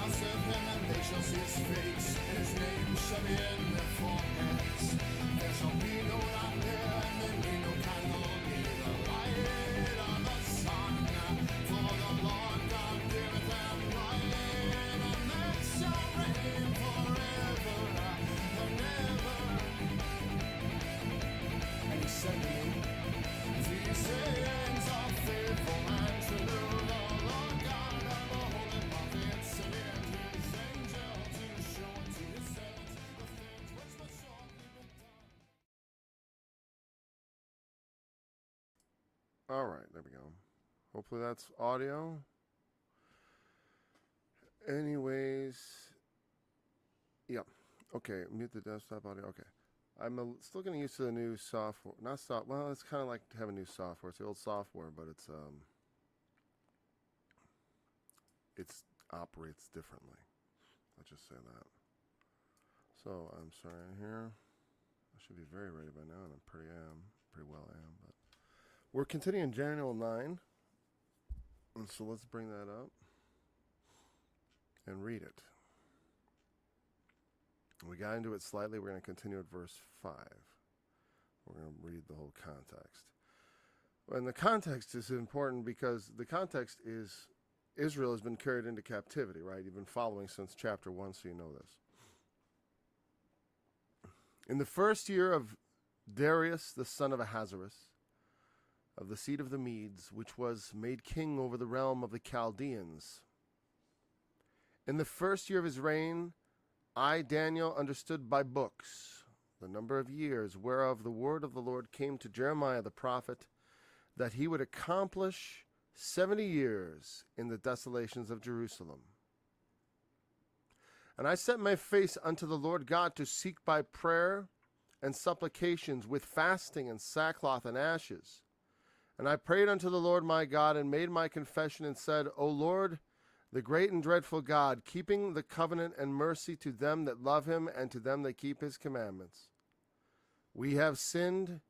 shall serve him, and they shall see his face, and his name shall be in their foreheads. There shall be no night there, and there be no candle, neither light of the sun. For the Lord God giveth them light, and they shall reign forever and ever. And he said to me, these sayings are faithful and true. The Lord God of the holy prophets sent his angel to show unto his servants the things which must shortly be done. All right, there we go. Hopefully that's audio. Anyways, yeah. Okay, mute the desktop audio. Okay. I'm still getting used to the new software. Well, it's kind of like having new software. It's the old software, but it operates differently. Let's just say that. So I'm starting here. I should be very ready by now, and I'm pretty well am. But we're continuing Daniel 9, and so let's bring that up and read it. We got into it slightly. We're going to continue at verse 5. We're going to read the whole context. And the context is important because the context is Israel has been carried into captivity, right? You've been following since chapter 1, so you know this. In the first year of Darius, the son of Ahasuerus, of the seed of the Medes, which was made king over the realm of the Chaldeans, in the first year of his reign, I, Daniel, understood by books the number of years whereof the word of the Lord came to Jeremiah the prophet, that he would accomplish 70 years in the desolations of Jerusalem. And I set my face unto the Lord God to seek by prayer and supplications with fasting and sackcloth and ashes. And I prayed unto the Lord my God, and made my confession, and said, O Lord, the great and dreadful God, keeping the covenant and mercy to them that love him, and to them that keep his commandments. We have sinned,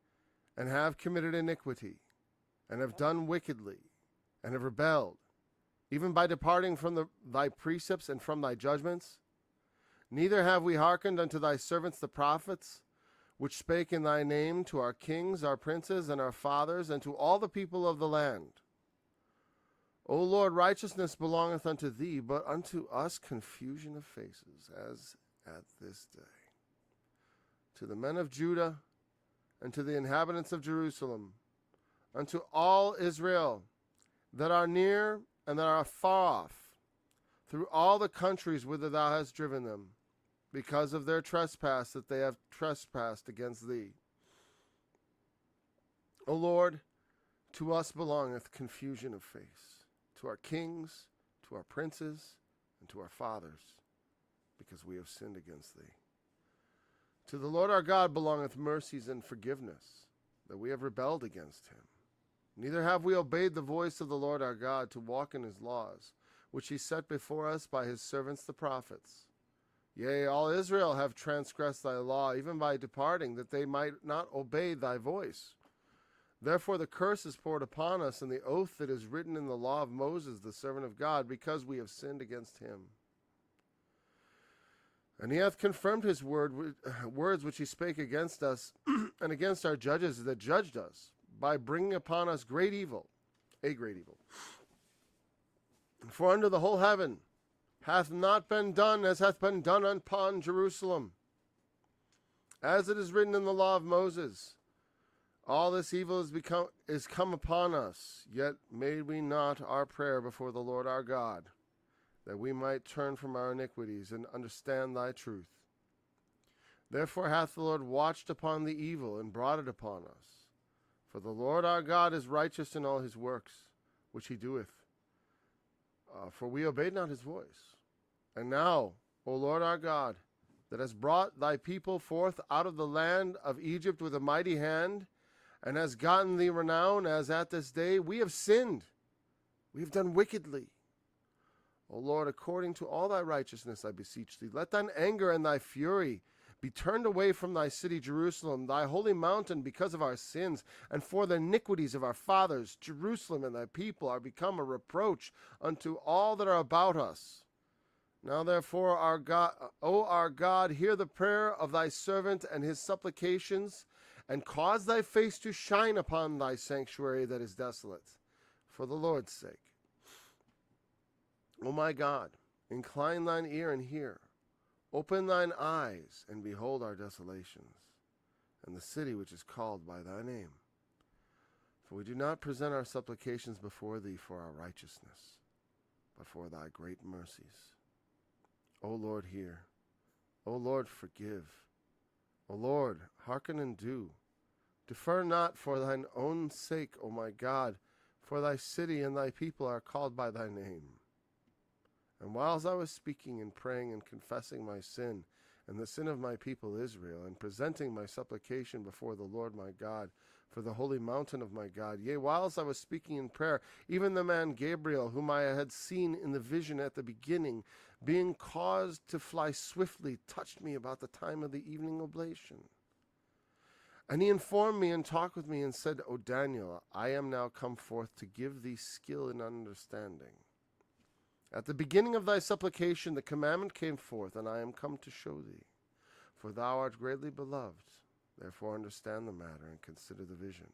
and have committed iniquity, and have done wickedly, and have rebelled, even by departing from thy precepts and from thy judgments. Neither have we hearkened unto thy servants the prophets, which spake in thy name to our kings, our princes, and our fathers, and to all the people of the land. O Lord, righteousness belongeth unto thee, but unto us confusion of faces, as at this day. To the men of Judah, and to the inhabitants of Jerusalem, unto all Israel that are near and that are far off, through all the countries whither thou hast driven them, because of their trespass that they have trespassed against thee. O Lord, to us belongeth confusion of face, to our kings, to our princes, and to our fathers, because we have sinned against thee. To the Lord our God belongeth mercies and forgiveness, that we have rebelled against him. Neither have we obeyed the voice of the Lord our God to walk in his laws, which he set before us by his servants the prophets. Yea, all Israel have transgressed thy law, even by departing, that they might not obey thy voice. Therefore the curse is poured upon us, and the oath that is written in the law of Moses, the servant of God, because we have sinned against him. And he hath confirmed his words which he spake against us, and against our judges that judged us, by bringing upon us great evil, a great evil. For under the whole heaven hath not been done as hath been done upon Jerusalem. As it is written in the law of Moses, all this evil is come upon us, yet made we not our prayer before the Lord our God, that we might turn from our iniquities and understand thy truth. Therefore hath the Lord watched upon the evil and brought it upon us. For the Lord our God is righteous in all his works, which he doeth. For we obeyed not his voice. And now, O Lord our God, that hast brought thy people forth out of the land of Egypt with a mighty hand, and hast gotten thee renown, as at this day, we have sinned. We have done wickedly. O Lord, according to all thy righteousness, I beseech thee, let thine anger and thy fury be turned away from thy city Jerusalem, thy holy mountain, because of our sins, and for the iniquities of our fathers. Jerusalem and thy people are become a reproach unto all that are about us. Now therefore, our God, O our God, hear the prayer of thy servant and his supplications, and cause thy face to shine upon thy sanctuary that is desolate, for the Lord's sake. O my God, incline thine ear and hear. Open thine eyes and behold our desolations, and the city which is called by thy name. For we do not present our supplications before thee for our righteousness, but for thy great mercies. O Lord, hear. O Lord, forgive. O Lord, hearken and do. Defer not for thine own sake, O my God, for thy city and thy people are called by thy name. And whiles I was speaking and praying and confessing my sin and the sin of my people Israel, and presenting my supplication before the Lord my God, for the holy mountain of my God, yea, whiles I was speaking in prayer, even the man Gabriel, whom I had seen in the vision at the beginning, being caused to fly swiftly, touched me about the time of the evening oblation. And he informed me and talked with me and said, O Daniel, I am now come forth to give thee skill and understanding. At the beginning of thy supplication the commandment came forth, and I am come to show thee. For thou art greatly beloved, therefore understand the matter and consider the vision.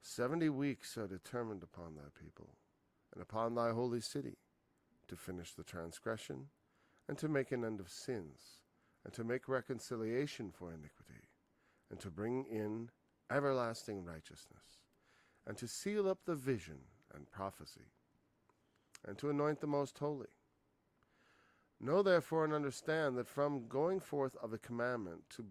70 weeks are determined upon thy people, and upon thy holy city, to finish the transgression, and to make an end of sins, and to make reconciliation for iniquity, and to bring in everlasting righteousness, and to seal up the vision and prophecy, and to anoint the most holy. Know therefore and understand that from going forth of the commandment to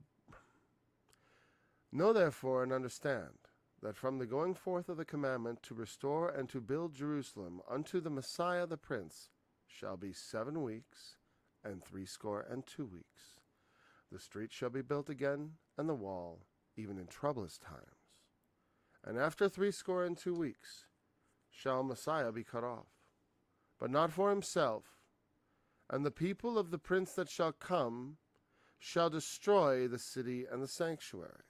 Know therefore and understand that from the going forth of the commandment to restore and to build Jerusalem unto the Messiah the Prince shall be 7 weeks and 62 weeks. The street shall be built again, and the wall, even in troublous times. And after 62 weeks shall Messiah be cut off, but not for himself. And the people of the prince that shall come shall destroy the city and the sanctuary.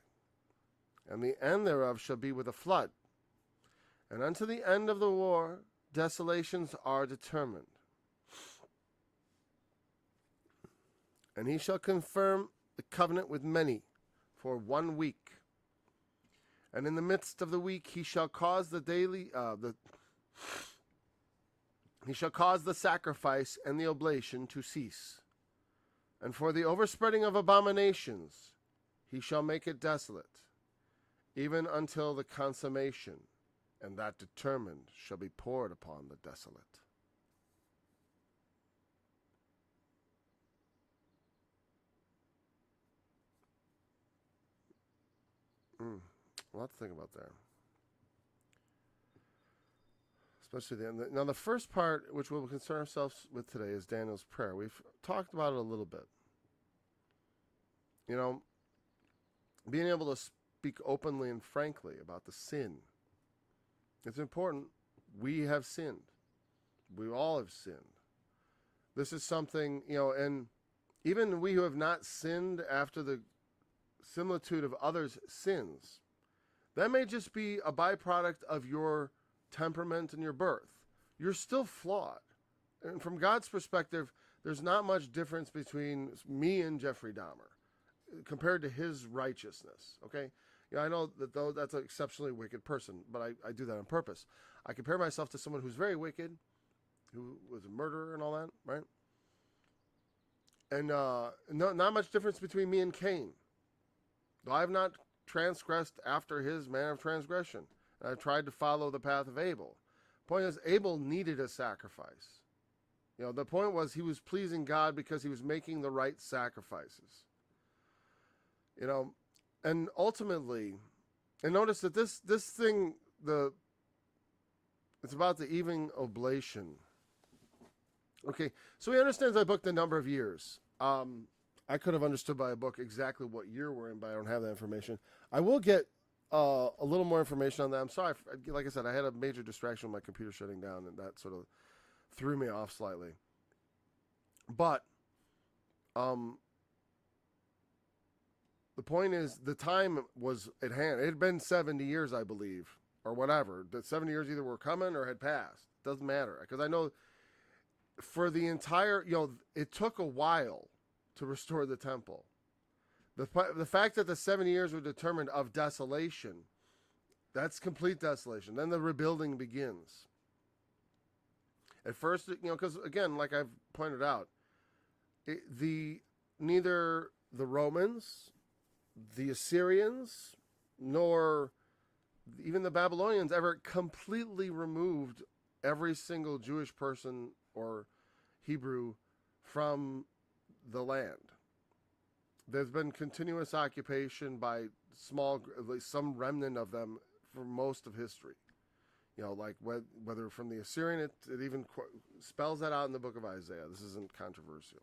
And the end thereof shall be with a flood. And unto the end of the war desolations are determined. And he shall confirm the covenant with many for 1 week. And in the midst of the week he shall cause the sacrifice and the oblation to cease. And for the overspreading of abominations he shall make it desolate, even until the consummation, and that determined shall be poured upon the desolate. A lot to think about there. Especially the end. Now, the first part, which we'll concern ourselves with today, is Daniel's prayer. We've talked about it a little bit. You know, being able to speak openly and frankly about the sin. It's important. We have sinned. We all have sinned. This is something, you know, and even we who have not sinned after the similitude of others' sins, that may just be a byproduct of your temperament and your birth. You're still flawed. And from God's perspective, there's not much difference between me and Jeffrey Dahmer compared to his righteousness, okay? Yeah, I know that though that's an exceptionally wicked person, but I do that on purpose. I compare myself to someone who's very wicked, who was a murderer and all that, right? And not much difference between me and Cain. Though I have not transgressed after his manner of transgression. And I've tried to follow the path of Abel. Point is, Abel needed a sacrifice. You know, the point was he was pleasing God because he was making the right sacrifices. You know, and ultimately, and notice that this thing, it's about the evening oblation. Okay, so he understands I booked a number of years. I could have understood by a book exactly what year we're in, but I don't have that information. I will get a little more information on that. I'm sorry. Like I said, I had a major distraction with my computer shutting down, and that sort of threw me off slightly. But the point is, the time was at hand. It had been 70 years, I believe, or whatever. The 70 years either were coming or had passed. Doesn't matter. Because I know for the entire, it took a while to restore the temple. The fact that the 70 years were determined of desolation, that's complete desolation. Then the rebuilding begins. At first, because again, like I've pointed out, neither the Romans, the Assyrians, nor even the Babylonians ever completely removed every single Jewish person or Hebrew from the land. There's been continuous occupation by some remnant of them for most of history. Like whether from the Assyrian, it even spells that out in the book of Isaiah. This isn't controversial.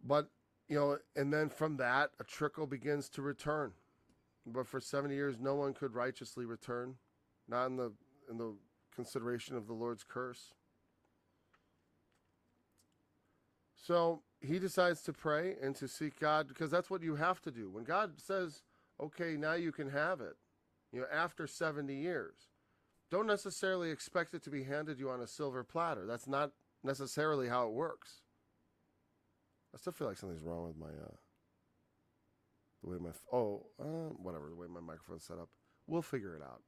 But, and then from that, a trickle begins to return. But for 70 years, no one could righteously return, not in the consideration of the Lord's curse. So he decides to pray and to seek God, because that's what you have to do. When God says, okay, now you can have it, after 70 years, don't necessarily expect it to be handed you on a silver platter. That's not necessarily how it works. I still feel like something's wrong with my, the way my microphone's set up. We'll figure it out.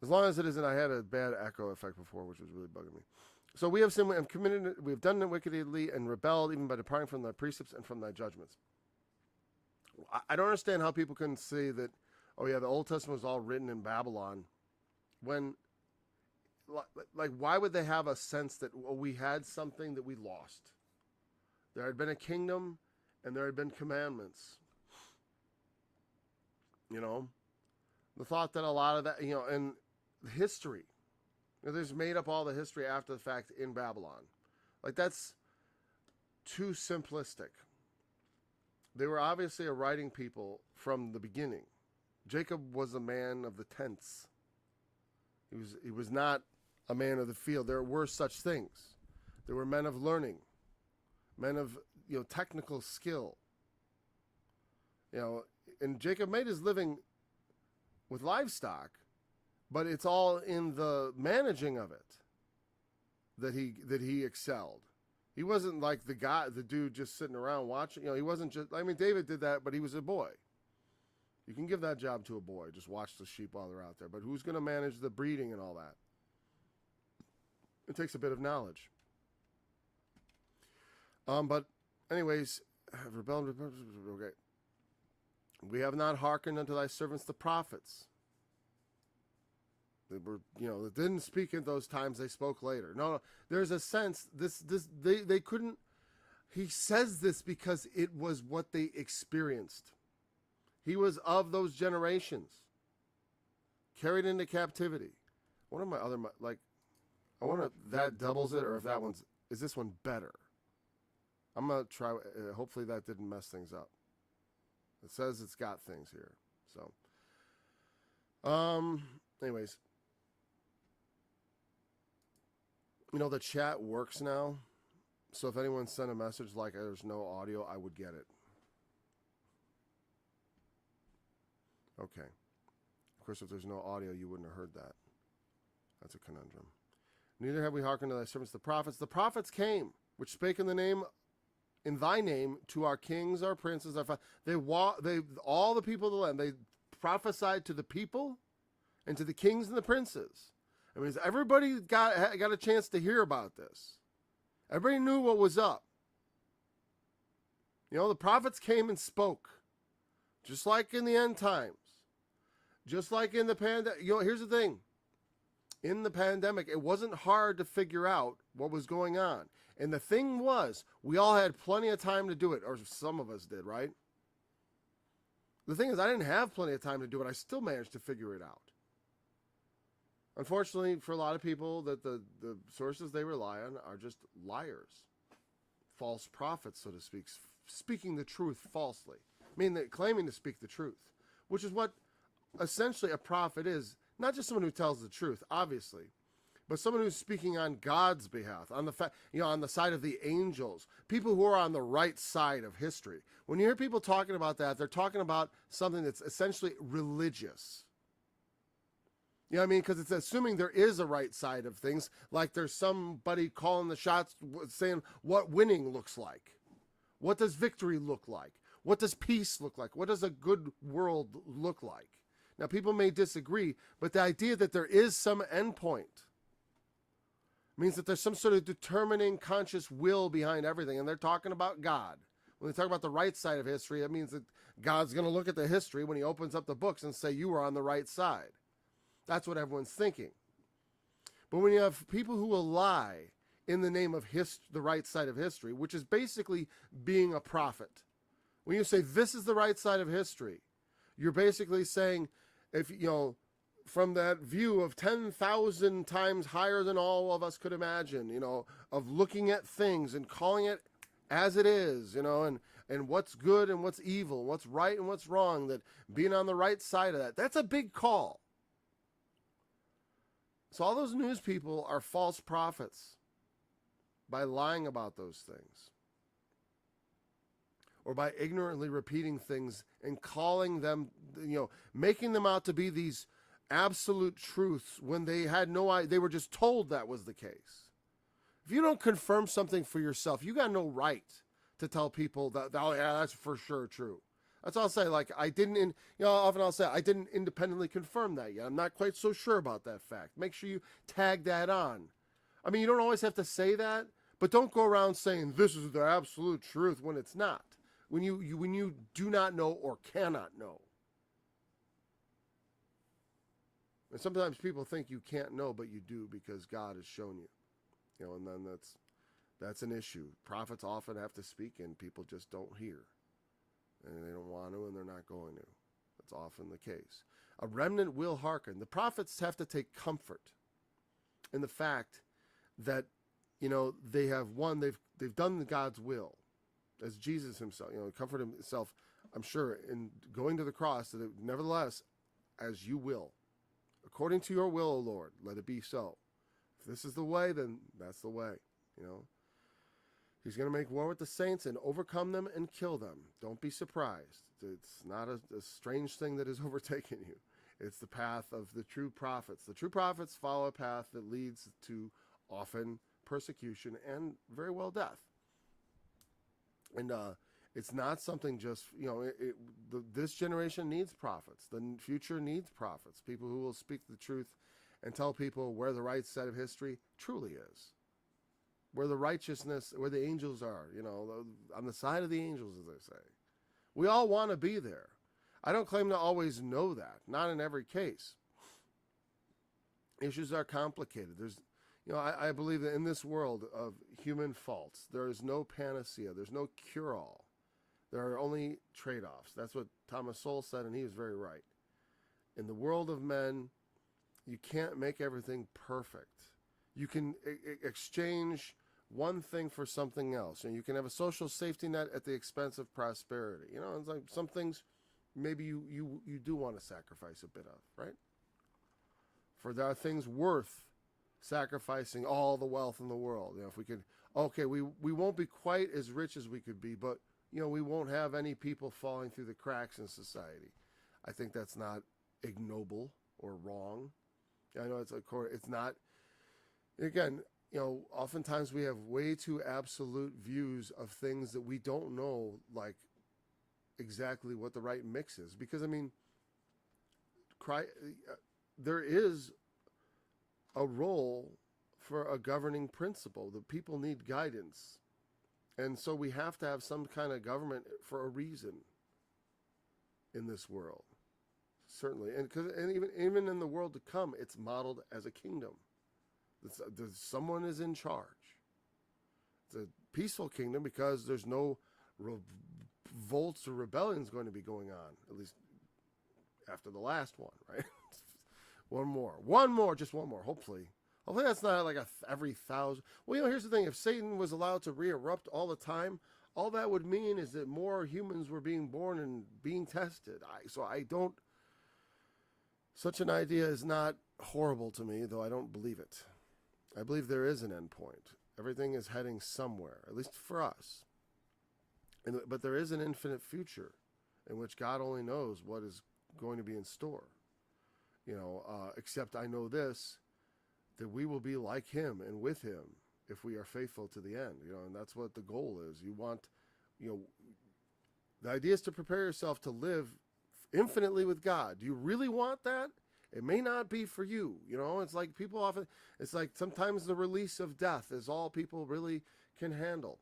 As long as it isn't, I had a bad echo effect before, which was really bugging me. So we have sinned, we have done it wickedly and rebelled, even by departing from thy precepts and from thy judgments. I don't understand how people can say that, oh yeah, the Old Testament was all written in Babylon, when, like, why would they have a sense that we had something that we lost? There had been a kingdom, and there had been commandments. The thought that a lot of that, and history, there's made up all the history after the fact in Babylon. Like, that's too simplistic. They were obviously a writing people from the beginning. Jacob was a man of the tents. He was not a man of the field. There were such things. There were men of learning, men of technical skill. And Jacob made his living with livestock, but it's all in the managing of it that he excelled. He wasn't like the dude just sitting around watching. He wasn't just. David did that, but he was a boy. You can give that job to a boy. Just watch the sheep while they're out there. But who's going to manage the breeding and all that? It takes a bit of knowledge. But anyways, rebellion. Okay. We have not hearkened unto thy servants the prophets. They were, they didn't speak in those times. They spoke later. No. There's a sense they couldn't. He says this because it was what they experienced. He was of those generations, carried into captivity. One of my other, I wonder if that doubles it, or if that is this one better? I'm going to try, hopefully that didn't mess things up. It says it's got things here. So, anyways, the chat works now. So if anyone sent a message like there's no audio, I would get it. Okay. Of course, if there's no audio, you wouldn't have heard that. That's a conundrum. Neither have we hearkened to thy servants the prophets. The prophets came, which spake in thy name, to our kings, our princes, our all the people of the land. They prophesied to the people and to the kings and the princes. Everybody got a chance to hear about this. Everybody knew what was up. The prophets came and spoke, just like in the end times. Just like in the pandemic. Here's the thing. In the pandemic, it wasn't hard to figure out what was going on. And the thing was, we all had plenty of time to do it, or some of us did, right? The thing is, I didn't have plenty of time to do it. I still managed to figure it out. Unfortunately, for a lot of people, that the sources they rely on are just liars. False prophets, so to speak, speaking the truth falsely. They're claiming to speak the truth, which is what essentially a prophet is. Not just someone who tells the truth, obviously, but someone who's speaking on God's behalf, on the side of the angels, people who are on the right side of history. When you hear people talking about that, they're talking about something that's essentially religious. You know what I mean? Because it's assuming there is a right side of things, like there's somebody calling the shots saying what winning looks like. What does victory look like? What does peace look like? What does a good world look like? Now, people may disagree, but the idea that there is some endpoint means that there's some sort of determining conscious will behind everything, and they're talking about God. When they talk about the right side of history, that means that God's going to look at the history when he opens up the books and say, you were on the right side. That's what everyone's thinking. But when you have people who will lie in the name of the right side of history, which is basically being a prophet. When you say this is the right side of history, you're basically saying, if you know, from that view of 10,000 times higher than all of us could imagine, you know, of looking at things and calling it as it is, you know, and what's good and what's evil, what's right and what's wrong, that being on the right side of that, that's a big call. So all those news people are false prophets by lying about those things, or by ignorantly repeating things and calling them, you know, making them out to be these absolute truths when they had no idea. They were just told that was the case. If you don't confirm something for yourself, you got no right to tell people that, oh yeah, that's for sure true. That's all I'll say. Like, often I'll say, I didn't independently confirm that yet. I'm not quite so sure about that fact. Make sure you tag that on. I mean, you don't always have to say that, but don't go around saying this is the absolute truth when it's not. When you do not know or cannot know. And sometimes people think you can't know, but you do because God has shown you. You know, and then that's an issue. Prophets often have to speak and people just don't hear. And they don't want to and they're not going to. That's often the case. A remnant will hearken. The prophets have to take comfort in the fact that, you know, they have they've done God's will. As Jesus himself, you know, comforted himself, I'm sure, in going to the cross, that nevertheless, as you will, according to your will, O Lord, let it be so. If this is the way, then that's the way, you know. He's going to make war with the saints and overcome them and kill them. Don't be surprised. It's not a strange thing that has overtaken you. It's the path of the true prophets. The true prophets follow a path that leads to often persecution and very well death. And it's not something just, you know, this generation needs prophets. The future needs prophets, people who will speak the truth and tell people where the right side of history truly is, where the righteousness, where the angels are, you know, on the side of the angels, as they say. We all want to be there. I don't claim to always know that, not in every case. Issues are complicated. You know, I believe that in this world of human faults, there is no panacea. There's no cure-all. There are only trade-offs. That's what Thomas Sowell said, and he was very right. In the world of men, you can't make everything perfect. You can exchange one thing for something else. And you can have a social safety net at the expense of prosperity. You know, it's like some things maybe you do want to sacrifice a bit of, right? For there are things worth sacrificing all the wealth in the world. You know, if we could, okay, we won't be quite as rich as we could be, but, you know, we won't have any people falling through the cracks in society. I think that's not ignoble or wrong. I know it's not, again, you know, oftentimes we have way too absolute views of things that we don't know, like, exactly what the right mix is. Because, I mean, there is a role for a governing principle. The people need guidance. And so we have to have some kind of government for a reason in this world. Certainly. And even in the world to come, it's modeled as a kingdom. Someone is in charge. It's a peaceful kingdom because there's no revolts or rebellions going to be going on, at least after the last one, right? One more, just one more, hopefully. Hopefully that's not like every 1,000. Well, you know, here's the thing. If Satan was allowed to re-erupt all the time, all that would mean is that more humans were being born and being tested. Such an idea is not horrible to me, though I don't believe it. I believe there is an end point. Everything is heading somewhere, at least for us. But there is an infinite future in which God only knows what is going to be in store. except I know this, that we will be like him and with him if we are faithful to the end, and that's what the goal is. You want, the idea is to prepare yourself to live infinitely with God. Do you really want that? It may not be for you. It's like it's like sometimes the release of death is all people really can handle.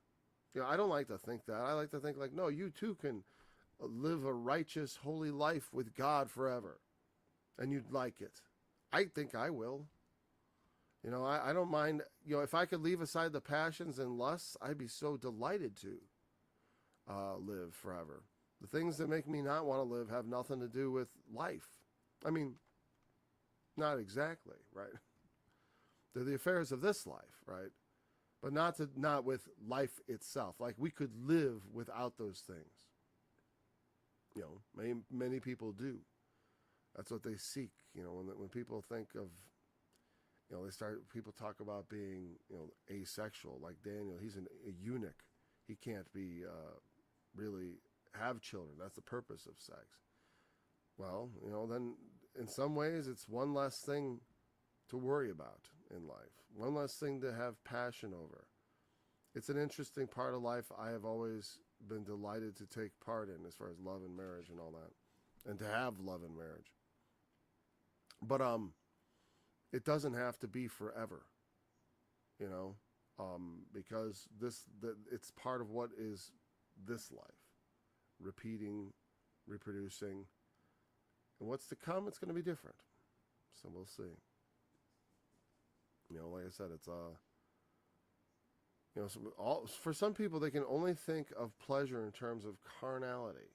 I don't like to think that. I like to think like, no, you too can live a righteous, holy life with God forever. And you'd like it. I think I will. I don't mind, if I could leave aside the passions and lusts, I'd be so delighted to live forever. The things that make me not want to live have nothing to do with life. I mean, not exactly, right? They're the affairs of this life, right? But not with life itself. Like we could live without those things. Many people do. That's what they seek. When people think of, people talk about being, asexual. Like Daniel, he's a eunuch. He can't be really have children. That's the purpose of sex. Well, then in some ways it's one less thing to worry about in life. One less thing to have passion over. It's an interesting part of life I have always been delighted to take part in, as far as love and marriage and all that, and to have love and marriage. But it doesn't have to be forever, because it's part of what is this life, repeating, reproducing, and what's to come, it's going to be different. So we'll see. Like I said, it's for some people, they can only think of pleasure in terms of carnality.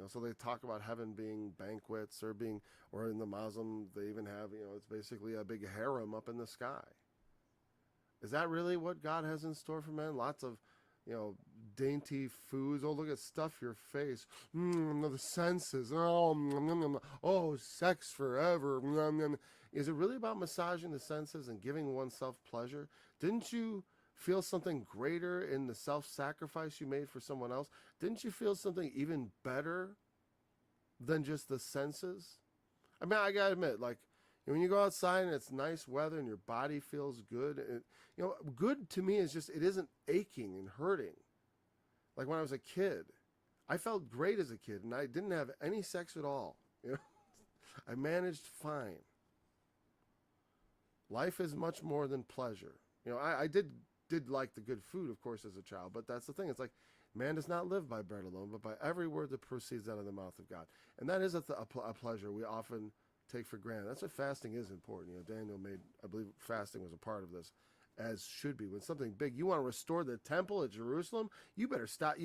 So they talk about heaven being banquets or in the Muslim, they even have, it's basically a big harem up in the sky. Is that really what God has in store for men? Lots of, dainty foods. Oh, look at stuff your face. The senses. Oh, sex forever. Is it really about massaging the senses and giving oneself pleasure? Didn't you feel something greater in the self-sacrifice you made for someone else? Didn't you feel something even better than just the senses? I mean, I gotta admit, like, when you go outside and it's nice weather and your body feels good, good to me is just, it isn't aching and hurting. Like when I was a kid, I felt great as a kid and I didn't have any sex at all. I managed fine. Life is much more than pleasure. I did like the good food, of course, as a child, but that's the thing. It's like, man does not live by bread alone, but by every word that proceeds out of the mouth of God. And that is a pleasure we often take for granted. That's what fasting is important. Daniel I believe fasting was a part of this, as should be. When something big, you want to restore the temple at Jerusalem, you better stop.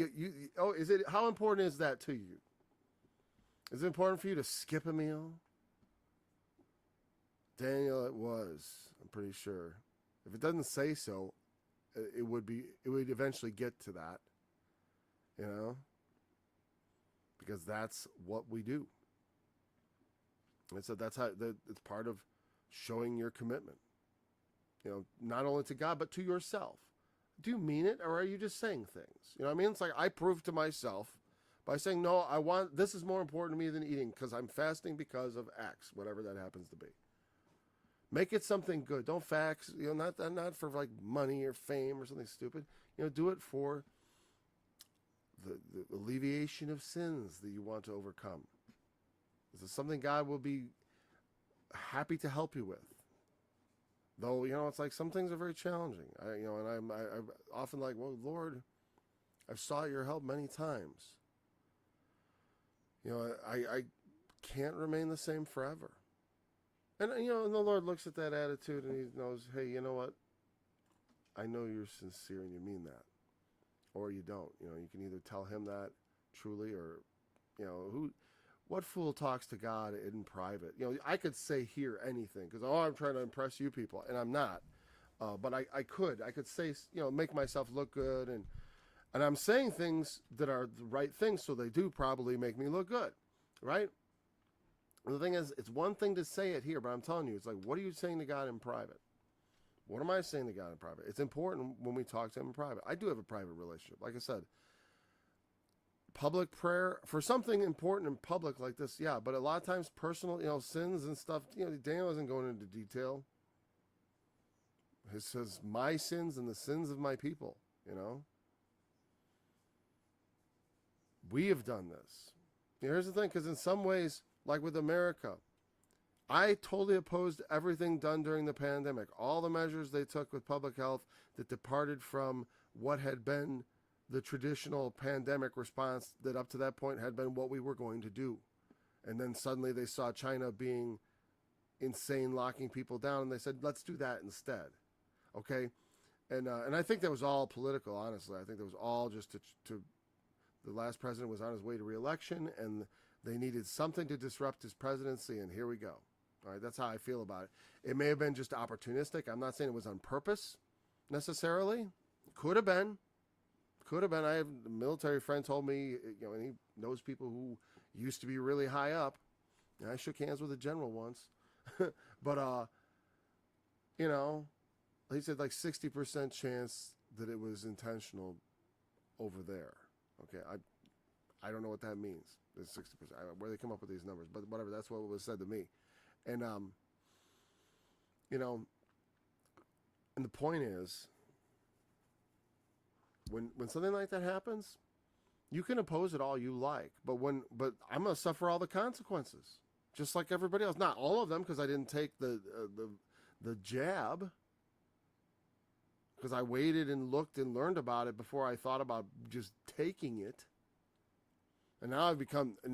How important is that to you? Is it important for you to skip a meal? Daniel, it was, I'm pretty sure. If it doesn't say so, it would eventually get to that, because that's what we do. And so that's how it's part of showing your commitment, not only to God, but to yourself. Do you mean it, or are you just saying things? You know what I mean? It's like I prove to myself by saying, no, this is more important to me than eating because I'm fasting because of X, whatever that happens to be. Make it something good. Don't fast, not for like money or fame or something stupid. Do it for the alleviation of sins that you want to overcome. This is something God will be happy to help you with. Though, it's like some things are very challenging. I'm often like, well, Lord, I've sought your help many times. I can't remain the same forever. And, and the Lord looks at that attitude and he knows, hey, you know what? I know you're sincere and you mean that. Or you don't. You can either tell him that truly or, what fool talks to God in private? I could say here anything because, I'm trying to impress you people, and I'm not. But I could say, make myself look good, and I'm saying things that are the right things, so they do probably make me look good, right? And the thing is, it's one thing to say it here, but I'm telling you, it's like, what are you saying to God in private? What am I saying to God in private? It's important when we talk to him in private. I do have a private relationship. Like I said, public prayer for something important in public like this, yeah, but a lot of times personal, sins and stuff, Daniel isn't going into detail. It says, my sins and the sins of my people, We have done this. Here's the thing, because in some ways, like with America, I totally opposed everything done during the pandemic. All the measures they took with public health that departed from what had been the traditional pandemic response that up to that point had been what we were going to do. And then suddenly they saw China being insane, locking people down, and they said, let's do that instead. Okay? And I think that was all political, honestly. I think that was all just to the last president was on his way to re-election, and they needed something to disrupt his presidency, and here we go. All right, that's how I feel about it. It may have been just opportunistic. I'm not saying it was on purpose, necessarily. Could have been. Could have been. I have a military friend told me, and he knows people who used to be really high up. And I shook hands with a general once. But, he said like 60% chance that it was intentional over there. Okay, I don't know what that means. It's 60%. Where they come up with these numbers, but whatever. That's what was said to me. And and the point is, when something like that happens, you can oppose it all you like, but I'm gonna suffer all the consequences, just like everybody else. Not all of them, because I didn't take the jab, because I waited and looked and learned about it before I thought about just taking it. And now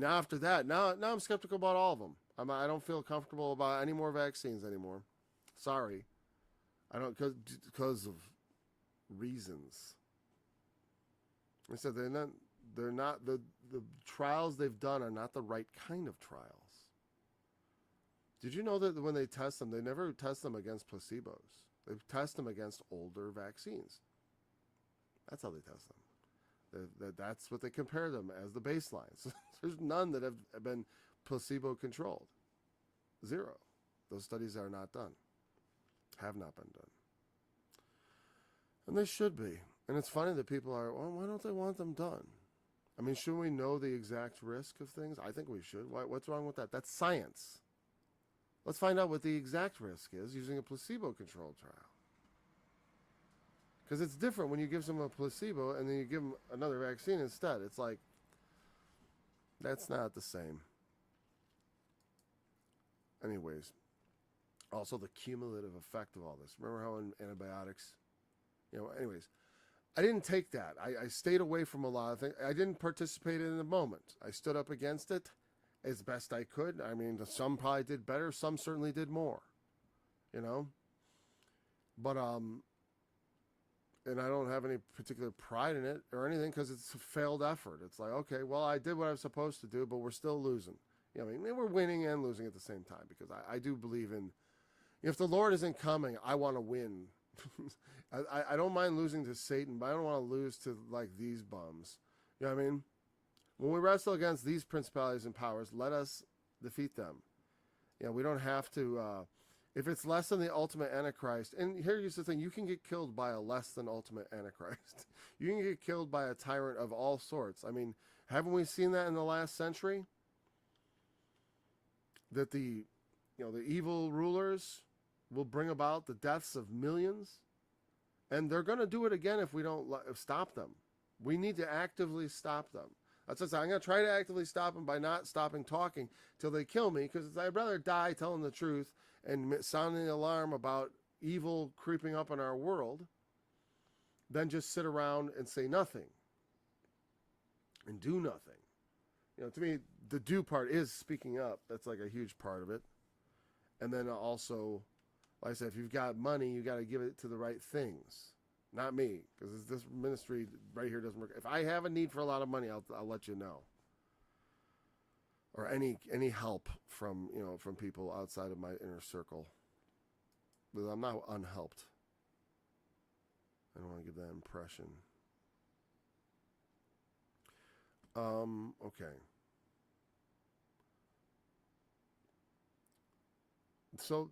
after that, now I'm skeptical about all of them. I don't feel comfortable about any more vaccines anymore. Sorry. I don't, because of reasons. I said they're not the trials they've done are not the right kind of trials. Did you know that when they test them, they never test them against placebos? They test them against older vaccines. That's how they test them. That's what they compare them as the baselines. There's none that have been placebo-controlled. Zero. Those studies are not done. Have not been done. And they should be. And it's funny that people are, well, why don't they want them done? I mean, shouldn't we know the exact risk of things? I think we should. What's wrong with that? That's science. Let's find out what the exact risk is using a placebo-controlled trial. Because it's different when you give someone a placebo and then you give them another vaccine instead. It's like, that's not the same. Anyways, also the cumulative effect of all this. Remember how in antibiotics, anyways, I didn't take that. I stayed away from a lot of things. I didn't participate in the moment. I stood up against it as best I could. I mean, some probably did better. Some certainly did more, But, and I don't have any particular pride in it or anything because it's a failed effort. It's like, okay, well, I did what I was supposed to do, but we're still losing. We're winning and losing at the same time, because I do believe in, if the Lord isn't coming, I want to win. I don't mind losing to Satan, but I don't want to lose to like these bums. You know what I mean? When we wrestle against these principalities and powers, let us defeat them. We don't have to, if it's less than the ultimate Antichrist, and here's the thing, you can get killed by a less than ultimate Antichrist. You can get killed by a tyrant of all sorts. I mean, haven't we seen that in the last century? That the evil rulers will bring about the deaths of millions, and they're going to do it again if we don't stop them. We need to actively stop them. That's what I'm going to try to actively stop them by not stopping talking till they kill me, because I'd rather die telling the truth and sounding the alarm about evil creeping up in our world than just sit around and say nothing and do nothing. To me, the do part is speaking up. That's like a huge part of it. And then also, like I said, if you've got money, you got to give it to the right things. Not me, because this ministry right here doesn't work. If I have a need for a lot of money, I'll let you know. Or any help from people outside of my inner circle. But I'm not unhelped. I don't want to give that impression. Okay. So,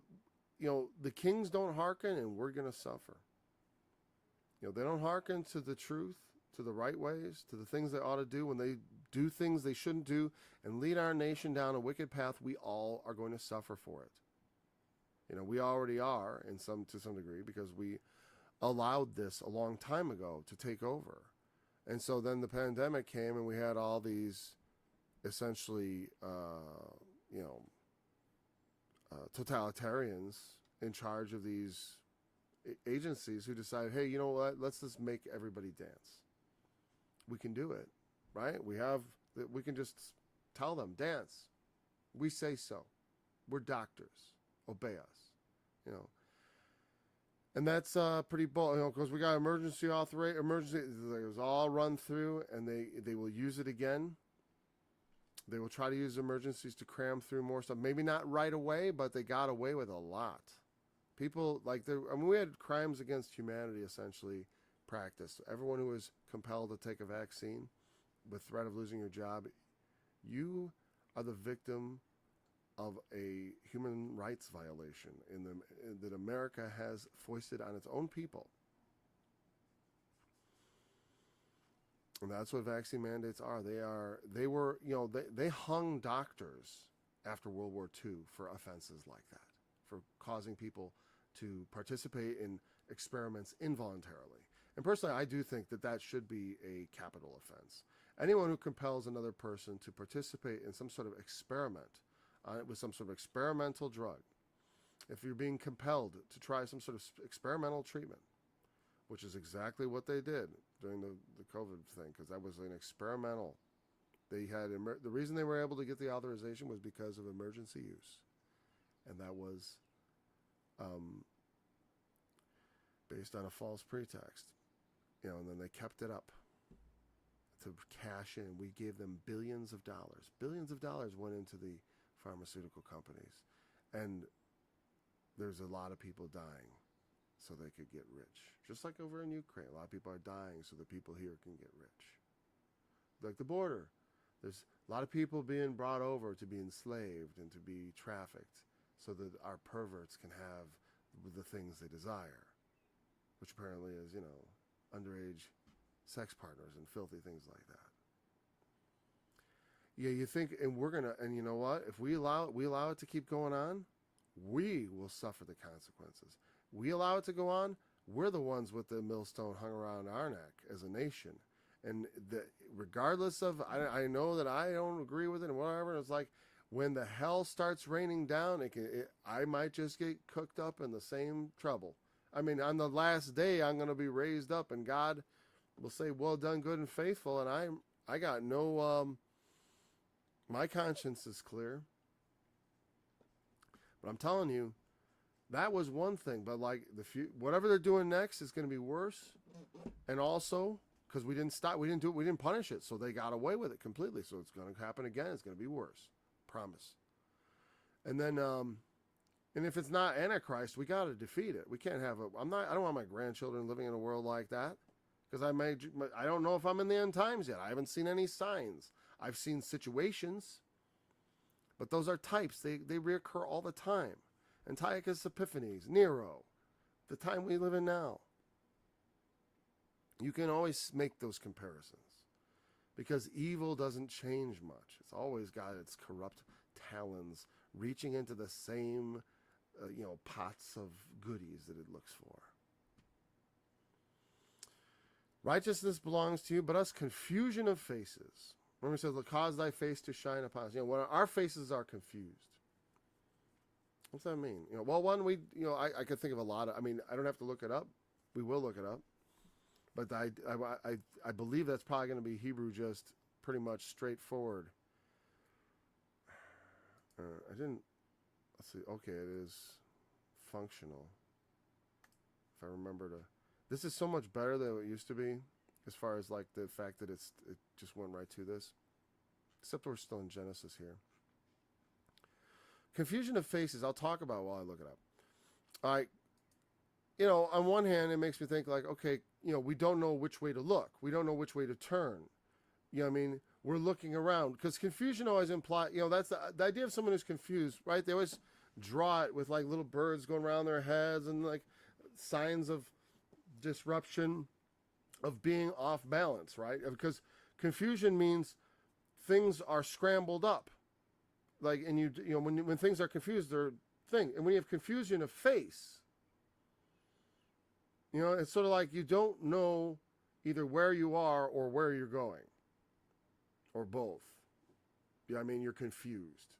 the kings don't hearken, and we're going to suffer. They don't hearken to the truth, to the right ways, to the things they ought to do, when they do things they shouldn't do, and lead our nation down a wicked path, we all are going to suffer for it. We already are to some degree, because we allowed this a long time ago to take over. And so then the pandemic came, and we had all these essentially, totalitarians in charge of these agencies who decided, hey, you know what? Let's just make everybody dance. We can do it, right? We can just tell them, dance. We say so. We're doctors. Obey us, And that's pretty bold, because we got emergency emergency. It was all run through, and they will use it again. They will try to use emergencies to cram through more stuff. Maybe not right away, but they got away with a lot. People, we had crimes against humanity essentially practiced. Everyone who was compelled to take a vaccine with threat of losing your job, you are the victim of a human rights violation that America has foisted on its own people. And that's what vaccine mandates are. They hung doctors after World War II for offenses like that, for causing people to participate in experiments involuntarily. And personally, I do think that should be a capital offense. Anyone who compels another person to participate in some sort of experiment with some sort of experimental drug, if you're being compelled to try some sort of experimental treatment, which is exactly what they did during the COVID thing, because that was an experimental. They had the reason they were able to get the authorization was because of emergency use, and that was based on a false pretext, and then they kept it up to cash in. We gave them billions of dollars. Billions of dollars went into the pharmaceutical companies, and there's a lot of people dying so they could get rich. Just like over in Ukraine, a lot of people are dying so the people here can get rich. Like the border, there's a lot of people being brought over to be enslaved and to be trafficked so that our perverts can have the things they desire, which apparently is, underage sex partners and filthy things like that. Yeah, you think, and you know what? If we allow it to keep going on, we will suffer the consequences. We allow it to go on, we're the ones with the millstone hung around our neck as a nation. And regardless of, I know that I don't agree with it and whatever, it's like when the hell starts raining down, I might just get cooked up in the same trouble. I mean, on the last day, I'm going to be raised up, and God will say, well done, good and faithful, and I got no, my conscience is clear. But I'm telling you, that was one thing, but whatever they're doing next is going to be worse. And also, because we didn't punish it, so they got away with it completely. So it's going to happen again. It's going to be worse. Promise. And then, and if it's not Antichrist, we got to defeat it. We can't have I don't want my grandchildren living in a world like that, because I don't know if I'm in the end times yet. I haven't seen any signs. I've seen situations, but those are types. They reoccur all the time. Antiochus Epiphanes, Nero, the time we live in now. You can always make those comparisons, because evil doesn't change much. It's always got its corrupt talons reaching into the same, pots of goodies that it looks for. Righteousness belongs to you, but us confusion of faces. Remember it says, cause thy face to shine upon us. When our faces are confused. What's that mean? I could think of a lot of, I don't have to look it up. We will look it up. But I believe that's probably going to be Hebrew, just pretty much straightforward. Let's see. Okay, it is functional. If I remember this is so much better than it used to be, as far as the fact that it just went right to this. Except we're still in Genesis here. Confusion of faces, I'll talk about while I look it up. All right. On one hand, it makes me think okay, we don't know which way to look. We don't know which way to turn. We're looking around, because confusion always implies, that's the idea of someone who's confused, right? They always draw it with little birds going around their heads and signs of disruption. of being off balance, right? Because confusion means things are scrambled up. Like, and you know, when things are confused, they're thing. And when you have confusion of face, you know, it's sort of like you don't know either where you are or where you're going, or both. Yeah, I mean, you're confused.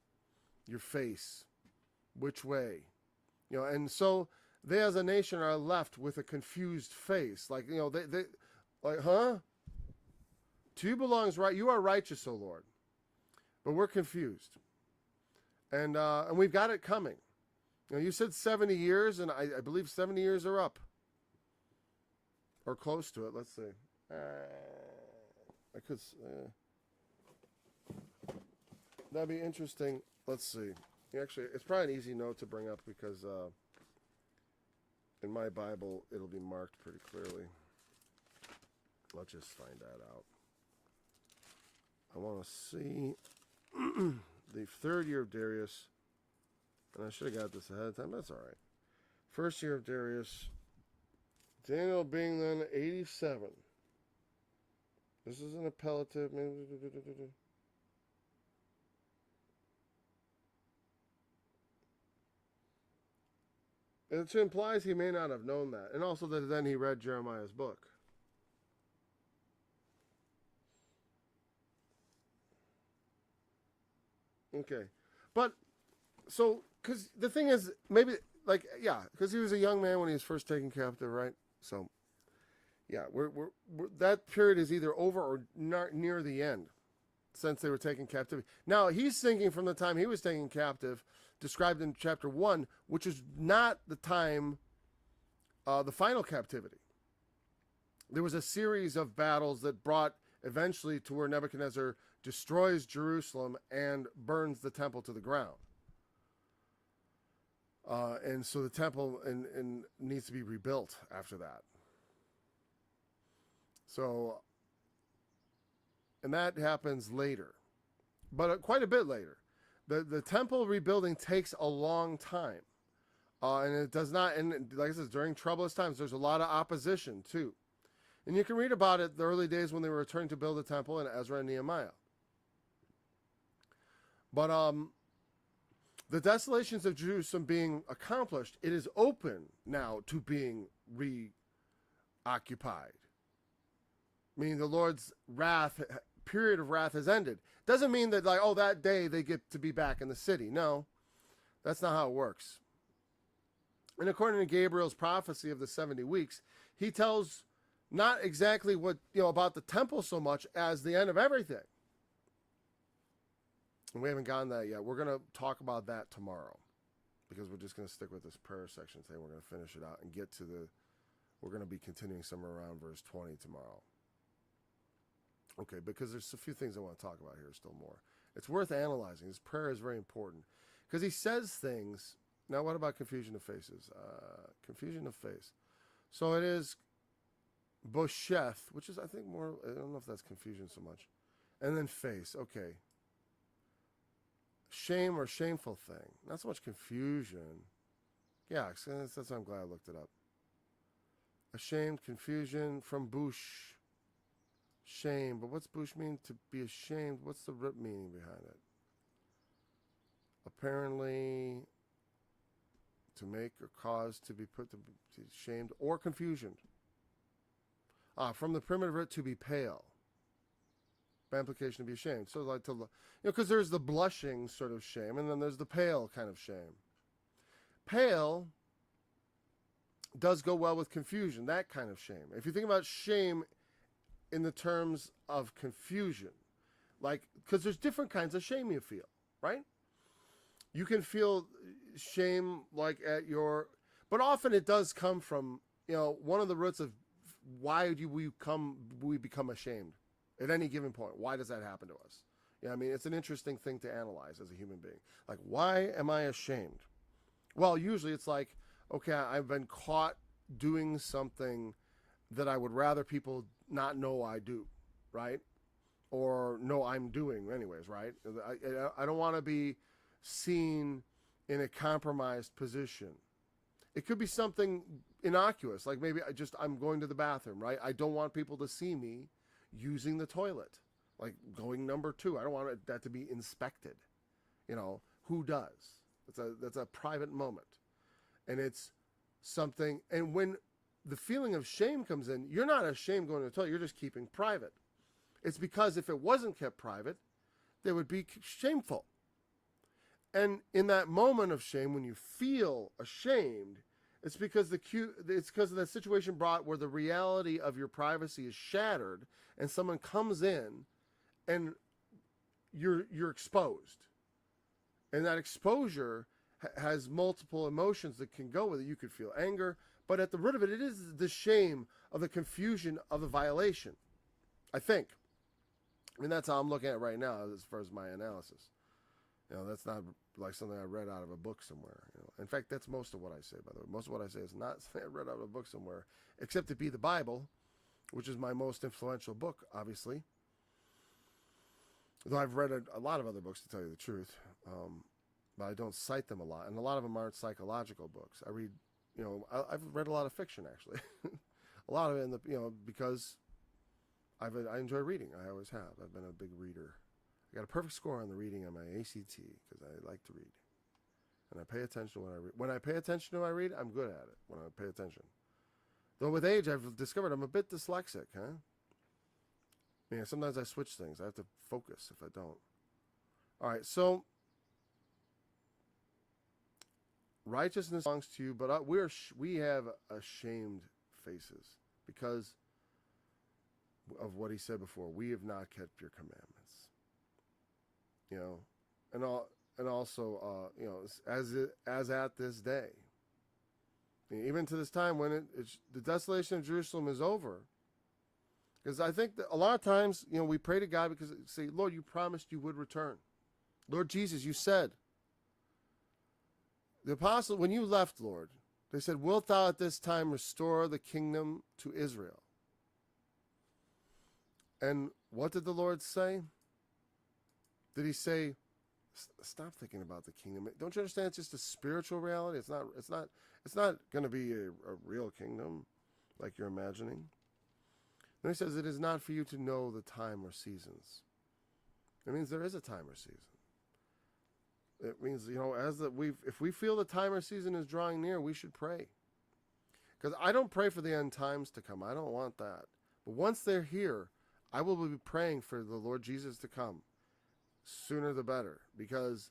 Your face, which way, you know, and so they as a nation are left with a confused face. Like, you know, they like, huh? To you belongs right. You are righteous, O Lord, but we're confused, and we've got it coming. You know, you said 70 years, and I believe 70 years are up, or close to it. Let's see. I could. That'd be interesting. Let's see. Actually, it's probably an easy note to bring up because in my Bible it'll be marked pretty clearly. Let's just find that out. I want to see the third year of Darius, and I should have got this ahead of time. That's all right. First year of Darius, Daniel being then 87. This is an appellative. It implies he may not have known that, and also that then he read Jeremiah's book. Okay, but so because the thing is, maybe like because he was a young man when he was first taken captive, right? So yeah, we're that period is either over or not near the end, since they were taken captivity. Now he's thinking from the time he was taken captive, described in chapter 1, which is not the time, the final captivity. There was a series of battles that brought eventually to where Nebuchadnezzar destroys Jerusalem and burns the temple to the ground. And so the temple and needs to be rebuilt after that. So, and that happens later, but quite a bit later. The temple rebuilding takes a long time, and it does not. And like I said, during troublous times, there's a lot of opposition too, and you can read about it the early days when they were returning to build the temple in Ezra and Nehemiah. But the desolations of Jerusalem being accomplished, it is open now to being reoccupied. Meaning the Lord's wrath, period of wrath has ended. Doesn't mean that like, oh, that day they get to be back in the city. No, that's not how it works. And according to Gabriel's prophecy of the 70 weeks, he tells not exactly what, you know, about the temple so much as the end of everything. And we haven't gotten that yet. We're going to talk about that tomorrow because we're just going to stick with this prayer section today. We're going to finish it out and get to we're going to be continuing somewhere around verse 20 tomorrow. Okay, because there's a few things I want to talk about here still more. It's worth analyzing. His prayer is very important because he says things. Now, what about confusion of faces? Confusion of face. So it is bosheth, which is, I think, more, I don't know if that's confusion so much. And then face, okay. Shame or shameful thing. Not so much confusion. Yeah, that's why I'm glad I looked it up. Ashamed, confusion from bush. Shame, but what's bush mean? To be ashamed. What's the root meaning behind it? Apparently, to make or cause to be put to be shamed or confusion. From the primitive root to be pale. By implication, to be ashamed. So like to, you know, because there's the blushing sort of shame, and then there's the pale kind of shame. Pale does go well with confusion, that kind of shame. If you think about shame in the terms of confusion, like, because there's different kinds of shame you feel, right? You can feel shame like at your, but often it does come from, you know, one of the roots of why do we become ashamed at any given point. Why does that happen to us? Yeah, I mean, it's an interesting thing to analyze as a human being. Like, why am I ashamed? Well, usually it's like, okay, I've been caught doing something that I would rather people not know I do, right? Or know I'm doing anyways, right? I don't want to be seen in a compromised position. It could be something innocuous, like maybe I'm going to the bathroom, right? I don't want people to see me using the toilet, like going number 2. I don't want that to be inspected. Who does? That's a private moment, and it's something. And when the feeling of shame comes in, you're not ashamed going to the toilet. You're just keeping private. It's because if it wasn't kept private, they would be shameful. And in that moment of shame, when you feel ashamed, it's because of that situation brought where the reality of your privacy is shattered, and someone comes in, and you're exposed, and that exposure has multiple emotions that can go with it. You could feel anger, but at the root of it, it is the shame of the confusion of the violation. I think. I mean, that's how I'm looking at it right now as far as my analysis. That's not like something I read out of a book somewhere. In fact, that's most of what I say, by the way. Most of what I say is not something I read out of a book somewhere, except to be the Bible, which is my most influential book, obviously. Though I've read a lot of other books, to tell you the truth, but I don't cite them a lot. And a lot of them aren't psychological books. I read, I've read a lot of fiction, actually. A lot of it, because I enjoy reading. I always have. I've been a big reader. I got a perfect score on the reading on my ACT because I like to read, and I pay attention when I read. When I pay attention to what I read, I'm good at it. When I pay attention, though, with age, I've discovered I'm a bit dyslexic. Sometimes I switch things. I have to focus if I don't. All right, so righteousness belongs to you, but we have ashamed faces because of what he said before. We have not kept your commandments. And also, as at this day, even to this time when the desolation of Jerusalem is over, because I think that a lot of times, we pray to God because say, Lord, you promised you would return. Lord Jesus, you said. The apostle, when you left, Lord, they said, wilt thou at this time restore the kingdom to Israel? And what did the Lord say? Did he say, stop thinking about the kingdom? Don't you understand? It's just a spiritual reality. It's not going to be a real kingdom like you're imagining. Then he says, it is not for you to know the time or seasons. It means there is a time or season. It means, if we feel the time or season is drawing near, we should pray. Because I don't pray for the end times to come. I don't want that. But once they're here, I will be praying for the Lord Jesus to come. Sooner the better, because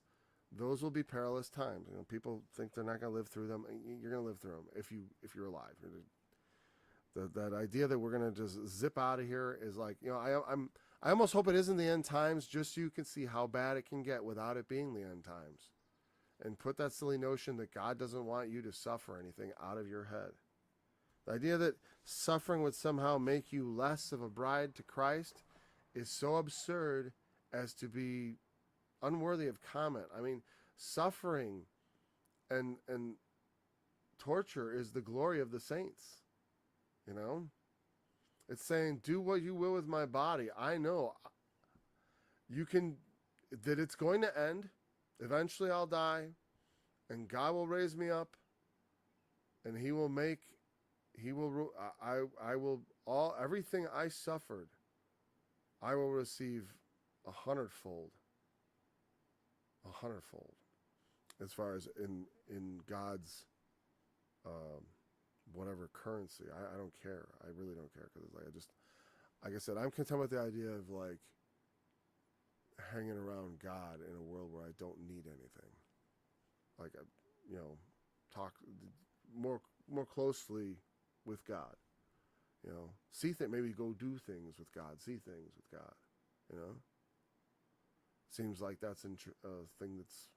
those will be perilous times. People think they're not going to live through them. You're going to live through them if you're alive. That idea that we're going to just zip out of here is like, I almost hope it isn't the end times, just so you can see how bad it can get without it being the end times, and put that silly notion that God doesn't want you to suffer anything out of your head. The idea that suffering would somehow make you less of a bride to Christ is so absurd as to be unworthy of comment. I mean, suffering and torture is the glory of the saints. It's saying, do what you will with my body. I know that it's going to end. Eventually I'll die, and God will raise me up, and everything I suffered, I will receive 100-fold, as far as in God's whatever currency. I don't care. I really don't care, because like I said, I'm content with the idea of like hanging around God in a world where I don't need anything. Like talk more closely with God. Maybe go do things with God. See things with God. Seems like that's a thing that's,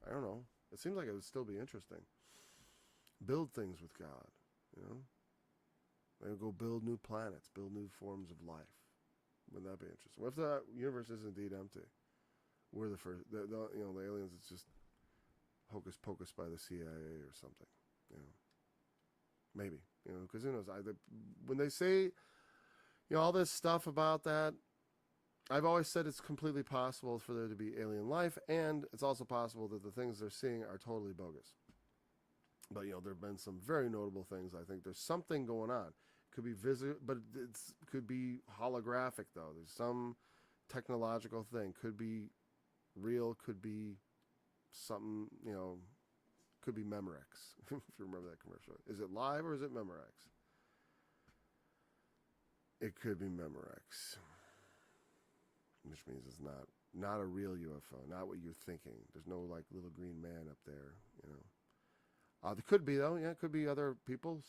I don't know. It seems like it would still be interesting. Build things with God, Maybe go build new planets, build new forms of life. Wouldn't that be interesting? What if the universe is indeed empty? We're the first, the aliens, it's just hocus pocus by the CIA or something, Maybe, because who knows? When they say, all this stuff about that, I've always said it's completely possible for there to be alien life, and it's also possible that the things they're seeing are totally bogus. But, there have been some very notable things. I think there's something going on. Could be but it could be holographic, though. There's some technological thing. Could be real, could be something, could be Memorex, if you remember that commercial. Is it live or is it Memorex? It could be Memorex, which means it's not a real UFO, not what you're thinking. There's no, little green man up there, There could be, though. Yeah, it could be other people's,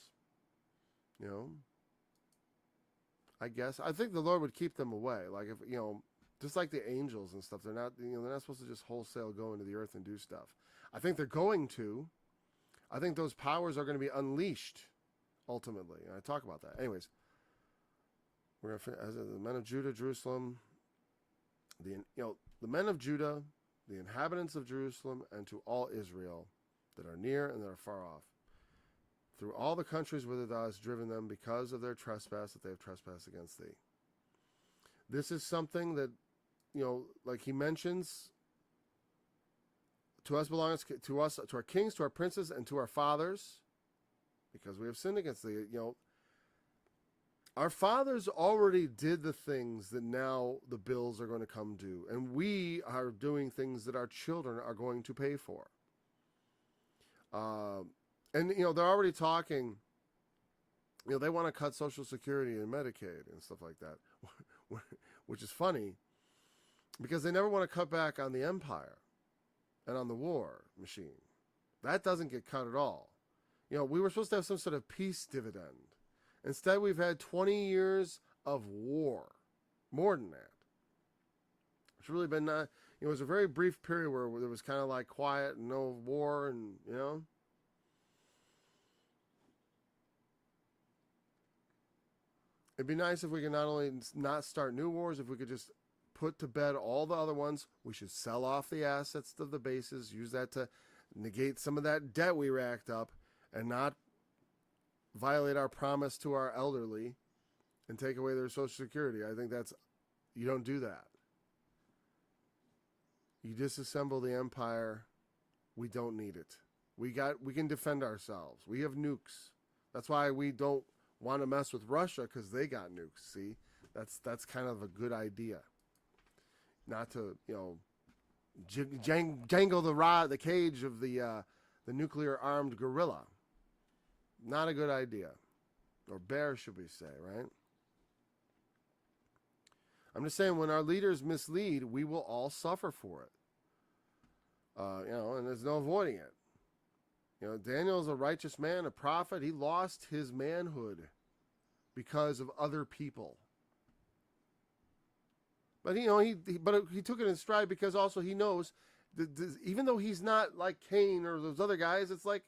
I guess. I think the Lord would keep them away. If, just like the angels and stuff, they're not supposed to just wholesale go into the earth and do stuff. I think they're going to. I think those powers are going to be unleashed, ultimately. And I talk about that. Anyways, we're going to, as the men of Judah, Jerusalem, the men of Judah, the inhabitants of Jerusalem, and to all Israel that are near and that are far off, through all the countries whither thou hast driven them, because of their trespass that they have trespassed against thee. This is something that, like he mentions, to us belongs, to our kings, to our princes, and to our fathers, because we have sinned against thee. Our fathers already did the things that now the bills are going to come due, and we are doing things that our children are going to pay for. And, they're already talking, they want to cut Social Security and Medicaid and stuff like that, which is funny because they never want to cut back on the empire and on the war machine. That doesn't get cut at all. We were supposed to have some sort of peace dividend. Instead, we've had 20 years of war, more than that. It's really been it was a very brief period where there was kind of quiet and no war and, It'd be nice if we could not only not start new wars, if we could just put to bed all the other ones. We should sell off the assets of the bases, use that to negate some of that debt we racked up, and not violate our promise to our elderly and take away their Social Security. I think you don't do that. You disassemble the empire. We don't need it. We can defend ourselves. We have nukes. That's why we don't want to mess with Russia, because they got nukes. See, that's kind of a good idea. Not to jangle the cage of the nuclear armed gorilla. Not a good idea, or bear, should we say, right? I'm just saying, when our leaders mislead, we will all suffer for it. And there's no avoiding it. Daniel is a righteous man, a prophet. He lost his manhood because of other people. But he took it in stride, because also he knows that even though he's not like Cain or those other guys, it's like,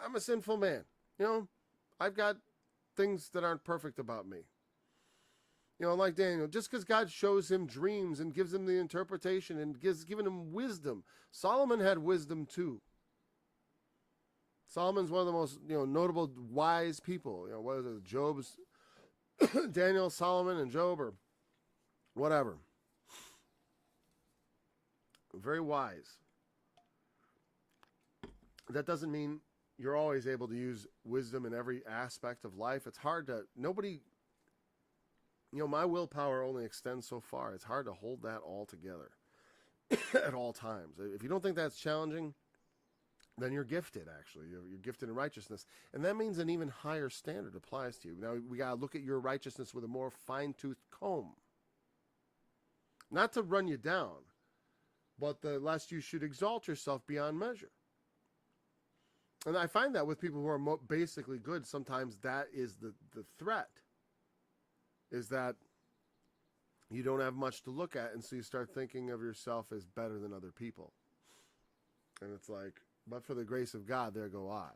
I'm a sinful man. I've got things that aren't perfect about me. Like Daniel, just because God shows him dreams and gives him the interpretation and given him wisdom. Solomon had wisdom too. Solomon's one of the most notable wise people. What is it? Job's Daniel, Solomon, and Job, or whatever. Very wise. That doesn't mean you're always able to use wisdom in every aspect of life. It's hard to, my willpower only extends so far. It's hard to hold that all together at all times. If you don't think that's challenging, then you're gifted, actually. You're gifted in righteousness. And that means an even higher standard applies to you. Now, we got to look at your righteousness with a more fine-toothed comb. Not to run you down, but lest you should exalt yourself beyond measure. And I find that with people who are basically good, sometimes that is the threat, is that you don't have much to look at, and so you start thinking of yourself as better than other people. And it's like, but for the grace of God, there go I.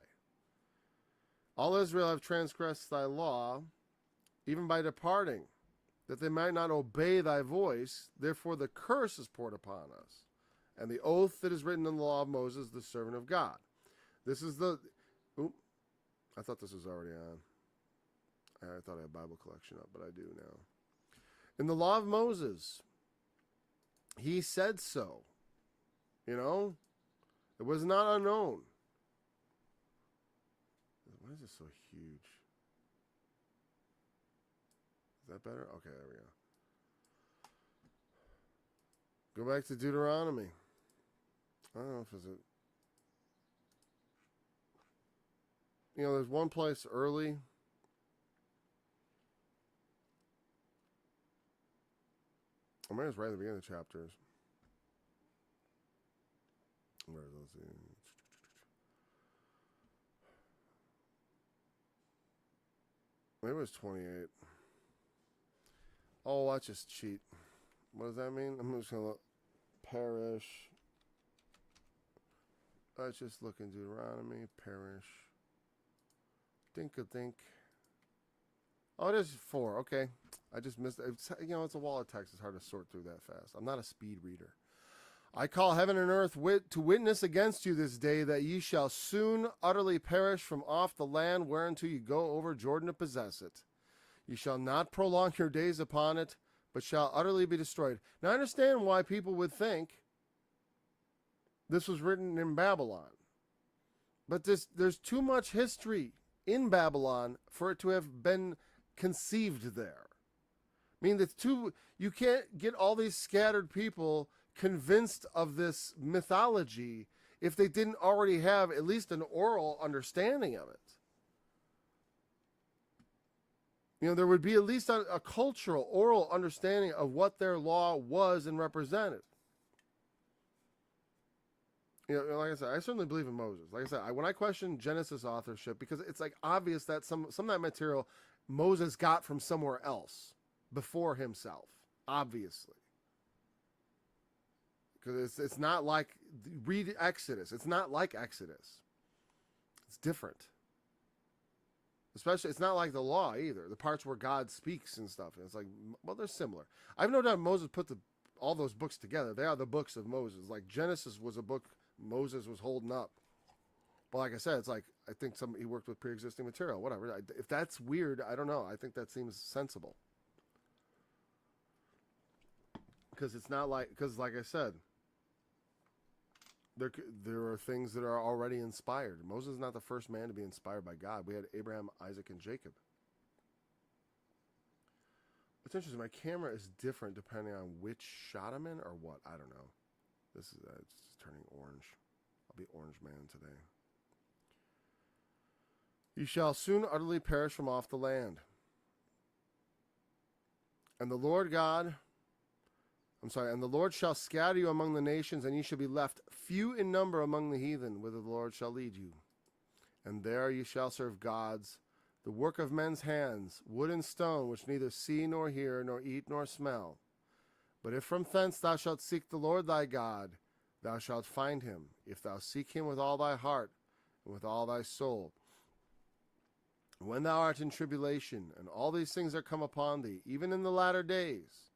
All Israel have transgressed thy law, even by departing, that they might not obey thy voice. Therefore the curse is poured upon us, and the oath that is written in the law of Moses, the servant of God. This is I thought this was already on. I thought I had Bible collection up, but I do now. In the law of Moses, he said so. It was not unknown. Why is this so huge? Is that better? Okay, there we go. Go back to Deuteronomy. I don't know if it's a... You know, there's one place early. I mean, it's right at the beginning of the chapters. Where are those? Maybe it was 28. Oh, let's just cheat. What does that mean? I'm just going to look. Perish. Let's just look in Deuteronomy. Perish. Dink-a-dink. Oh, it is 4. Okay. I just missed it. It's, you know, it's a wall of text. It's hard to sort through that fast. I'm not a speed reader. I call heaven and earth to witness against you this day that ye shall soon utterly perish from off the land whereunto you go over Jordan to possess it. You shall not prolong your days upon it, but shall utterly be destroyed. Now I understand why people would think this was written in Babylon. But there's too much history in Babylon for it to have been conceived there. I mean, you can't get all these scattered people convinced of this mythology if they didn't already have at least an oral understanding of it. You know, there would be at least a cultural, oral understanding of what their law was and represented. You know, like I said, I certainly believe in Moses. Like I said, when I question Genesis authorship, because it's like obvious that some of that material Moses got from somewhere else before himself, obviously. Because it's not like, read Exodus. It's not like Exodus. It's different. Especially, it's not like the law either. The parts where God speaks and stuff. And it's like, well, they're similar. I have no doubt Moses put all those books together. They are the books of Moses. Like Genesis was a book Moses was holding up. But like I said, it's like, I think he worked with pre-existing material. Whatever. If that's weird, I don't know. I think that seems sensible. Because it's not like, like I said, there are things that are already inspired. Moses is not the first man to be inspired by God. We had Abraham, Isaac, and Jacob. What's interesting, my camera is different depending on which shot I'm in or what. I don't know. It's turning orange. I'll be orange man today. You shall soon utterly perish from off the land. And the Lord shall scatter you among the nations, and ye shall be left few in number among the heathen, whither the Lord shall lead you. And there ye shall serve gods, the work of men's hands, wood and stone, which neither see nor hear, nor eat nor smell. But if from thence thou shalt seek the Lord thy God, thou shalt find him, if thou seek him with all thy heart and with all thy soul. When thou art in tribulation, and all these things are come upon thee, even in the latter days,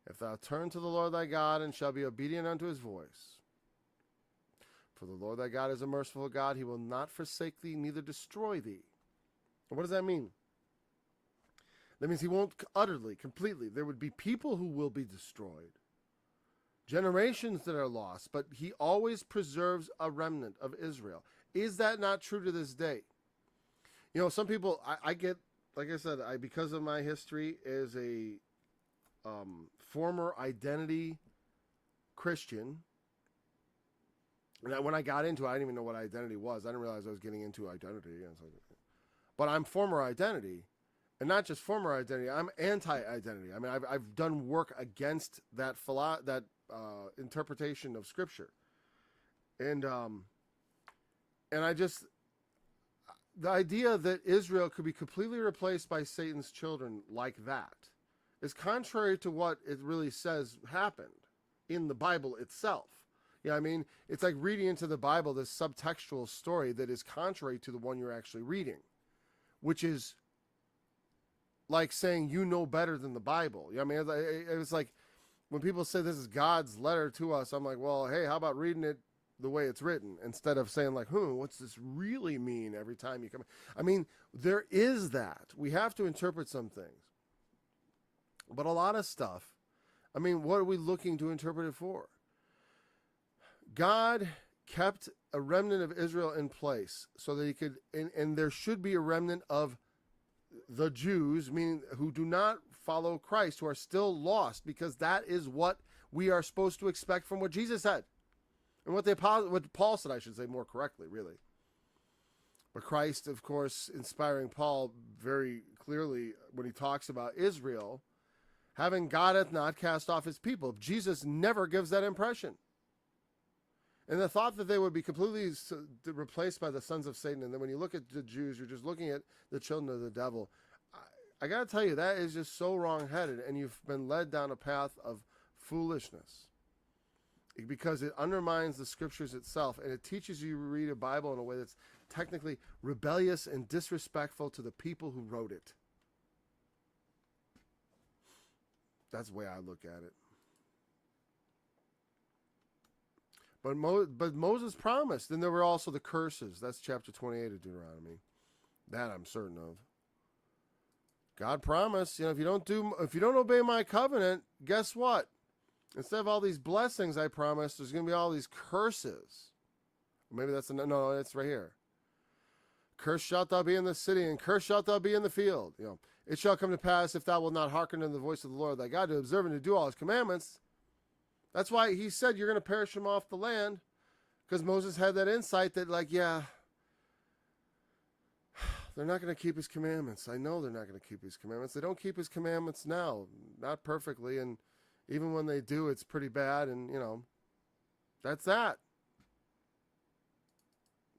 if thou turn to the Lord thy God, and shall be obedient unto his voice. For the Lord thy God is a merciful God. He will not forsake thee, neither destroy thee. And what does that mean? That means he won't utterly, completely. There would be people who will be destroyed. Generations that are lost. But he always preserves a remnant of Israel. Is that not true to this day? You know, some people, I get, like I said, because of my history as a former identity Christian, and when I got into it, I didn't even know what identity was. I didn't realize I was getting into identity. But I'm former identity, and not just former identity. I'm anti-identity. I mean, I've done work against that interpretation of Scripture, and I just, the idea that Israel could be completely replaced by Satan's children like that is contrary to what it really says happened in the Bible itself. Yeah, I mean, it's like reading into the Bible this subtextual story that is contrary to the one you're actually reading, which is like saying you know better than the Bible. I mean, it was like when people say this is God's letter to us, I'm like, well, hey, how about reading it the way it's written instead of saying like, what's this really mean every time you come? I mean, there is that. We have to interpret some things. But a lot of stuff, I mean, what are we looking to interpret it for? God kept a remnant of Israel in place so that he could, and there should be a remnant of the Jews, meaning who do not follow Christ, who are still lost, because that is what we are supposed to expect from what Jesus said. And what Paul said, I should say more correctly, really. But Christ, of course, inspiring Paul very clearly when he talks about Israel, having God hath not cast off his people. Jesus never gives that impression. And the thought that they would be completely replaced by the sons of Satan, and then when you look at the Jews, you're just looking at the children of the devil. I got to tell you, that is just so wrong-headed, and you've been led down a path of foolishness because it undermines the scriptures itself, and it teaches you to read a Bible in a way that's technically rebellious and disrespectful to the people who wrote it. That's the way I look at it. But Moses promised, and there were also the curses. That's chapter 28 of Deuteronomy. That I'm certain of. God promised, if you don't obey my covenant, guess what? Instead of all these blessings I promised, there's going to be all these curses. Maybe that's no, it's right here. Cursed shalt thou be in the city, and cursed shalt thou be in the field. It shall come to pass, if thou wilt not hearken to the voice of the Lord thy God, to observe and to do all his commandments. That's why he said you're going to perish from off the land, because Moses had that insight that, they're not going to keep his commandments. I know they're not going to keep his commandments. They don't keep his commandments now, not perfectly, and even when they do, it's pretty bad, and, that's that.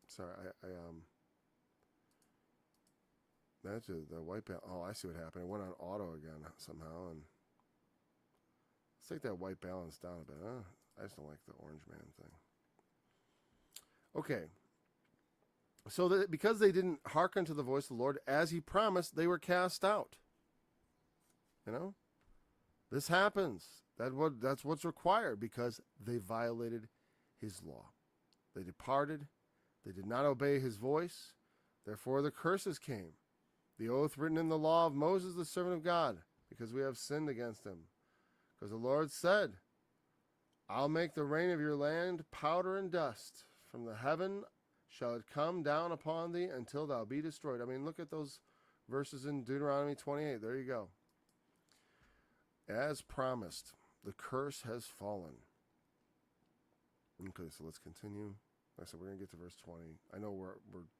Sorry, that's the white balance. Oh, I see what happened. It went on auto again somehow, and let's take that white balance down a bit. I just don't like the orange man thing. Okay. So because they didn't hearken to the voice of the Lord, as he promised, they were cast out. This happens. That's what's required, because they violated his law. They departed. They did not obey his voice. Therefore the curses came. The oath written in the law of Moses, the servant of God, because we have sinned against him. Because the Lord said, I'll make the rain of your land powder and dust. From the heaven shall it come down upon thee until thou be destroyed. Look at those verses in Deuteronomy 28. There you go. As promised, the curse has fallen. Okay, so let's continue. Like I said, we're going to get to verse 20. I know we're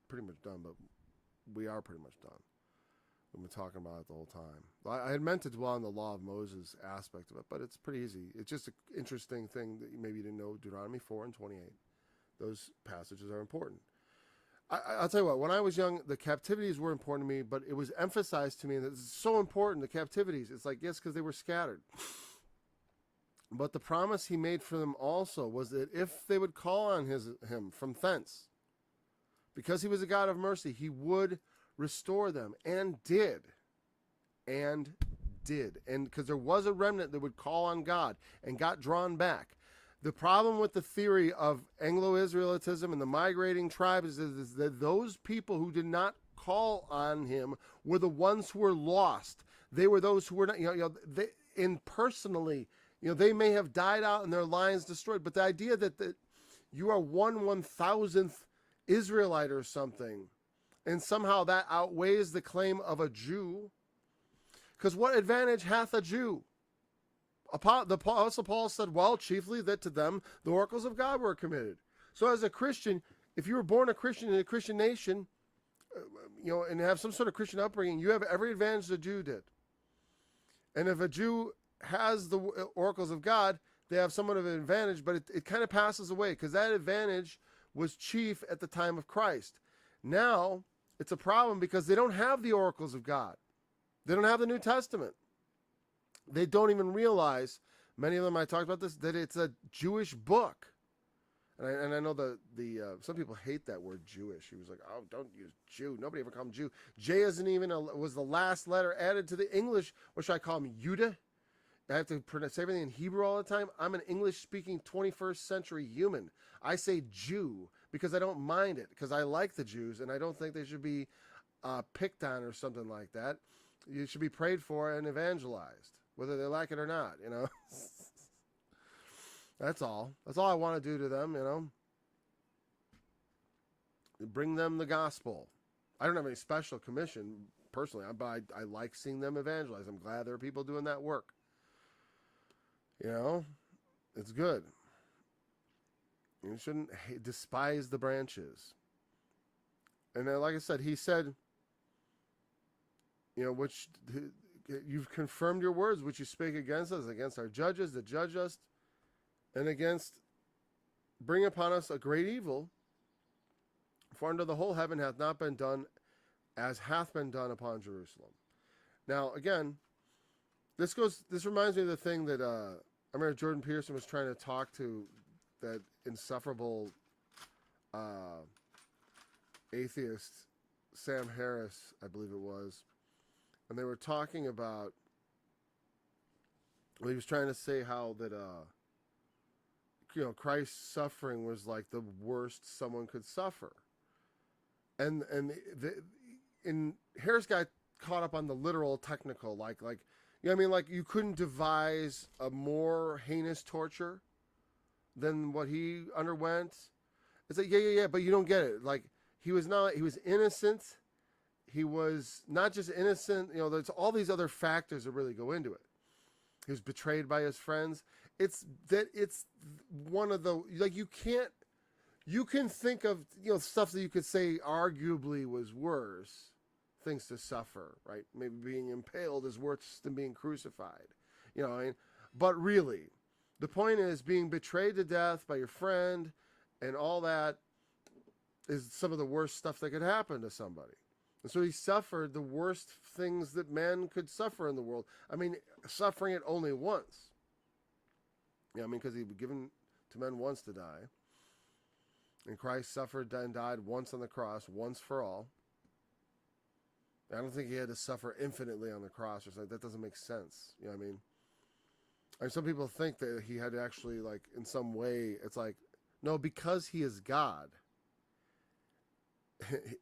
pretty much done, but we are pretty much done. We've been talking about it the whole time. I had meant to dwell on the law of Moses aspect of it, but it's pretty easy. It's just an interesting thing that maybe you didn't know. Deuteronomy 4 and 28. Those passages are important. I'll tell you what, when I was young, the captivities were important to me, but it was emphasized to me that it's so important, the captivities. It's like, yes, because they were scattered. But the promise he made for them also was that if they would call on him from thence, because he was a God of mercy, he would restore them, and did. And because there was a remnant that would call on God and got drawn back. The problem with the theory of Anglo-Israelitism and the migrating tribes is that those people who did not call on him were the ones who were lost. They were those who were not, they may have died out and their lines destroyed. But the idea that you are 1/1000th Israelite or something, and somehow that outweighs the claim of a Jew, because what advantage hath a Jew? The Apostle Paul said, well, chiefly that to them the oracles of God were committed. So as a Christian, if you were born a Christian in a Christian nation, and have some sort of Christian upbringing, you have every advantage the Jew did. And if a Jew has the oracles of God, they have somewhat of an advantage, but it kind of passes away, because that advantage was chief at the time of Christ. Now, it's a problem because they don't have the oracles of God. They don't have the New Testament. They don't even realize, many of them, I talked about this, that it's a Jewish book. And I know some people hate that word Jewish. He was like, oh, don't use Jew. Nobody ever called him Jew. J isn't even was the last letter added to the English, or should I call him Judah? I have to pronounce everything in Hebrew all the time. I'm an English-speaking 21st century human. I say Jew because I don't mind it, because I like the Jews, and I don't think they should be picked on or something like that. You should be prayed for and evangelized, whether they like it or not, That's all. That's all I want to do to them, bring them the gospel. I don't have any special commission personally, but I like seeing them evangelize. I'm glad there are people doing that work. You know, it's good. You shouldn't despise the branches. And then, like I said, he said, which you've confirmed your words, which you spake against us, against our judges that judge us, and against bring upon us a great evil. For under the whole heaven hath not been done as hath been done upon Jerusalem. Now, again, this reminds me of the thing that I remember Jordan Peterson was trying to talk to that insufferable atheist, Sam Harris, I believe it was. And they were talking about, well, he was trying to say how that, Christ's suffering was like the worst someone could suffer. And Harris got caught up on the literal technical, like you couldn't devise a more heinous torture than what he underwent. It's like, yeah, but you don't get it. Like, he was innocent. He was not just innocent, there's all these other factors that really go into it. He was betrayed by his friends. It's one of the, like, you can think of, stuff that you could say arguably was worse things to suffer, right? Maybe being impaled is worse than being crucified, but really, the point is being betrayed to death by your friend and all that is some of the worst stuff that could happen to somebody. And so he suffered the worst things that man could suffer in the world. I mean, suffering it only once. Because he was given to men once to die. And Christ suffered and died once on the cross, once for all. I don't think he had to suffer infinitely on the cross or something. That doesn't make sense. You know what I mean? And some people think that he had to actually, like, in some way, it's like, no, because he is God,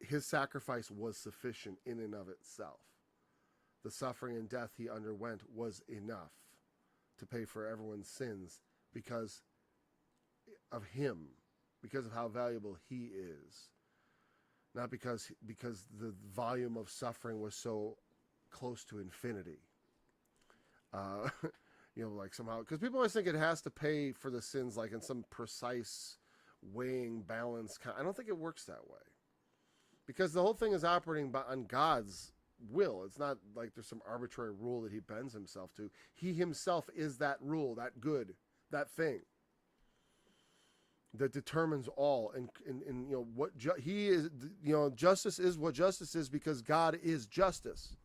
his sacrifice was sufficient in and of itself. The suffering and death he underwent was enough to pay for everyone's sins because of him, because of how valuable he is. Not because the volume of suffering was so close to infinity. Like somehow, because people always think it has to pay for the sins, like in some precise weighing balance. I don't think it works that way. Because the whole thing is operating on God's will. It's not like there's some arbitrary rule that he bends himself to. He himself is that rule, that good, that thing that determines all. And what he is, justice is what justice is because God is justice.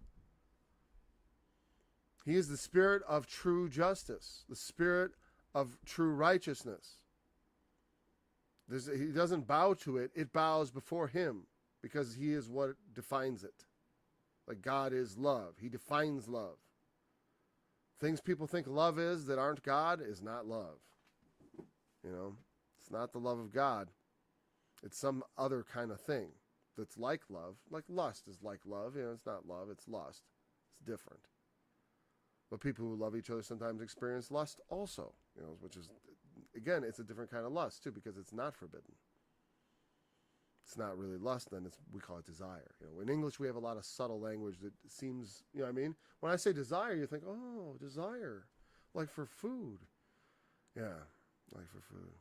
He is the spirit of true justice, the spirit of true righteousness. He doesn't bow to it. It bows before him because he is what defines it. Like God is love. He defines love. Things people think love is that aren't God is not love. It's not the love of God. It's some other kind of thing that's like love. Like lust is like love. It's not love, it's lust. It's different. But people who love each other sometimes experience lust also, which is, again, it's a different kind of lust too because it's not forbidden. It's not really lust, then we call it desire. In English we have a lot of subtle language that seems, what I mean? When I say desire, you think, oh, desire, like for food. Yeah, like for food.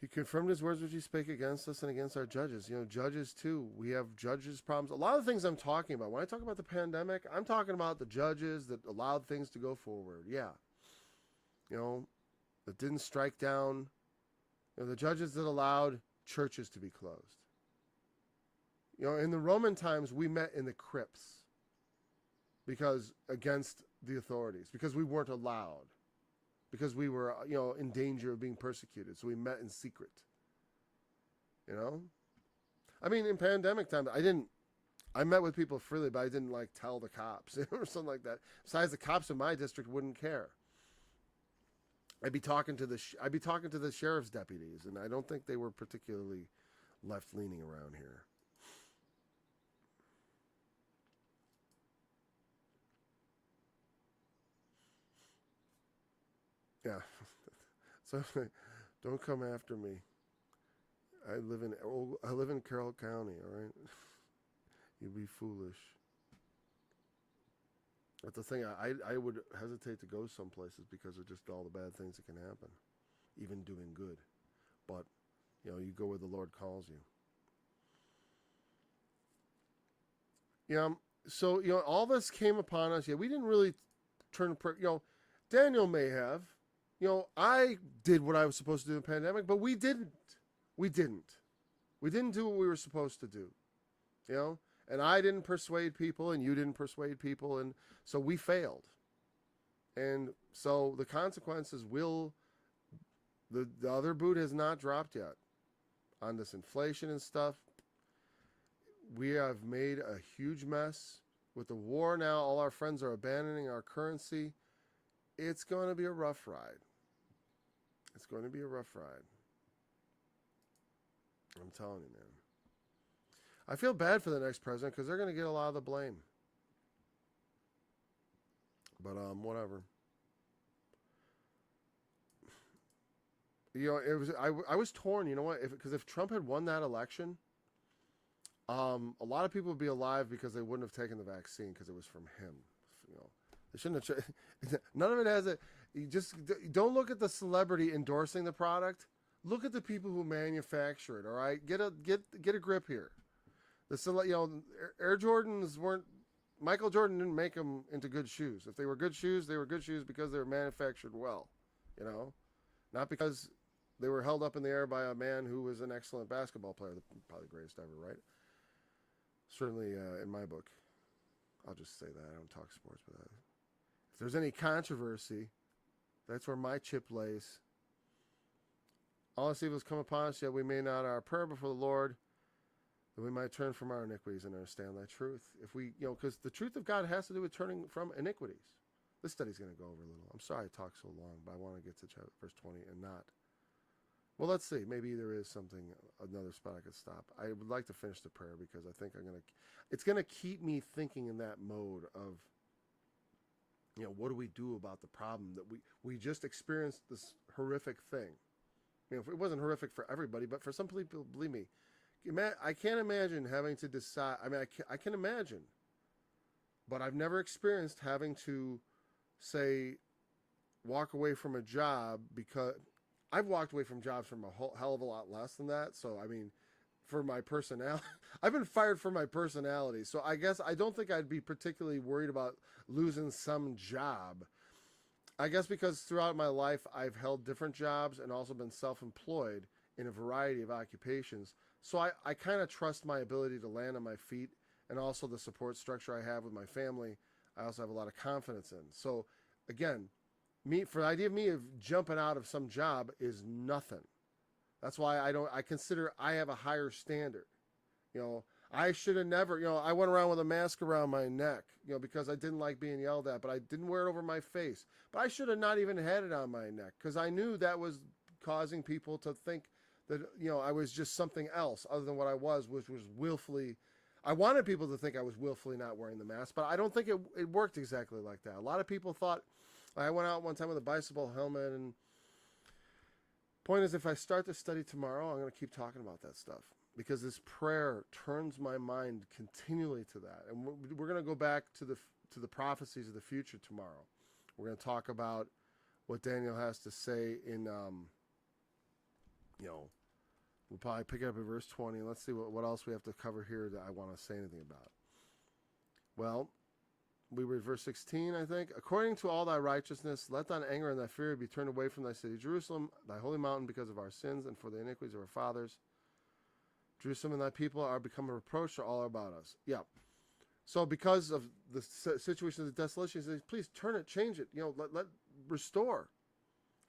He confirmed his words which he spake against us and against our judges. Judges too. We have judges' problems. A lot of things I'm talking about, when I talk about the pandemic, I'm talking about the judges that allowed things to go forward. Yeah. That didn't strike down. The judges that allowed churches to be closed. In the Roman times, we met in the crypts because against the authorities, because we weren't allowed. Because we were, in danger of being persecuted. So we met in secret. In pandemic time, I met with people freely, but I didn't tell the cops or something like that. Besides, the cops in my district wouldn't care. I'd be talking to the sheriff's deputies, and I don't think they were particularly left-leaning around here. Yeah. So Don't come after me. I live in Carroll County, all right? You'd be foolish. That's the thing. I would hesitate to go some places because of just all the bad things that can happen, even doing good. But, you go where the Lord calls you. So, all this came upon us. Yeah, we didn't really turn, Daniel may have. I did what I was supposed to do in the pandemic, but we didn't. We didn't do what we were supposed to do, and I didn't persuade people and you didn't persuade people. And so we failed. And so the consequences the other boot has not dropped yet on this inflation and stuff. We have made a huge mess with the war now. All our friends are abandoning our currency. It's going to be a rough ride. It's going to be a rough ride. I'm telling you, man. I feel bad for the next president because they're going to get a lot of the blame. But whatever. I was torn. You know what? Because if Trump had won that election, a lot of people would be alive because they wouldn't have taken the vaccine because it was from him. They shouldn't have. None of it has a. You just don't look at the celebrity endorsing the product. Look at the people who manufacture it. All right, get a grip here. Air Jordans weren't. Michael Jordan didn't make them into good shoes. If they were good shoes, they were good shoes because they were manufactured well. Not because they were held up in the air by a man who was an excellent basketball player, probably the greatest ever, right? Certainly in my book. I'll just say that. I don't talk sports, but if there's any controversy, that's where my chip lays. All this evil has come upon us, yet we may not our prayer before the Lord, that we might turn from our iniquities and understand thy truth. If we, because the truth of God has to do with turning from iniquities. This study's going to go over a little. I'm sorry I talked so long, but I want to get to verse 20 and not. Well, let's see. Maybe there is another spot I could stop. I would like to finish the prayer because I think it's going to keep me thinking in that mode of, what do we do about the problem that we just experienced this horrific thing. If it wasn't horrific for everybody, but for some people, believe me, I can't imagine having to decide. I mean, I can imagine, but I've never experienced having to, say, walk away from a job because I've walked away from jobs from a hell of a lot less than that. So, I mean, for my personality, I've been fired for my personality. So I guess I don't think I'd be particularly worried about losing some job. I guess because throughout my life, I've held different jobs and also been self-employed in a variety of occupations. So I kind of trust my ability to land on my feet and also the support structure I have with my family. I also have a lot of confidence in. So again, for the idea of me of jumping out of some job is nothing. That's why I consider I have a higher standard. I should have never, I went around with a mask around my neck, because I didn't like being yelled at, but I didn't wear it over my face. But I should have not even had it on my neck because I knew that was causing people to think that, I was just something else other than what I was, which was willfully. I wanted people to think I was willfully not wearing the mask, but I don't think it worked exactly like that. A lot of people thought, I went out one time with a bicycle helmet, and point is, if I start this study tomorrow, I'm going to keep talking about that stuff because this prayer turns my mind continually to that. And we're going to go back to the prophecies of the future tomorrow. We're going to talk about what Daniel has to say in, we'll probably pick it up at verse 20. Let's see what else we have to cover here that I want to say anything about. Well, we were at verse 16, I think. According to all thy righteousness, let thine anger and thy fury be turned away from thy city, Jerusalem, thy holy mountain, because of our sins and for the iniquities of our fathers. Jerusalem and thy people are become a reproach to all about us. Yeah. So because of the situation of the desolation, he says, please turn it, change it, let restore.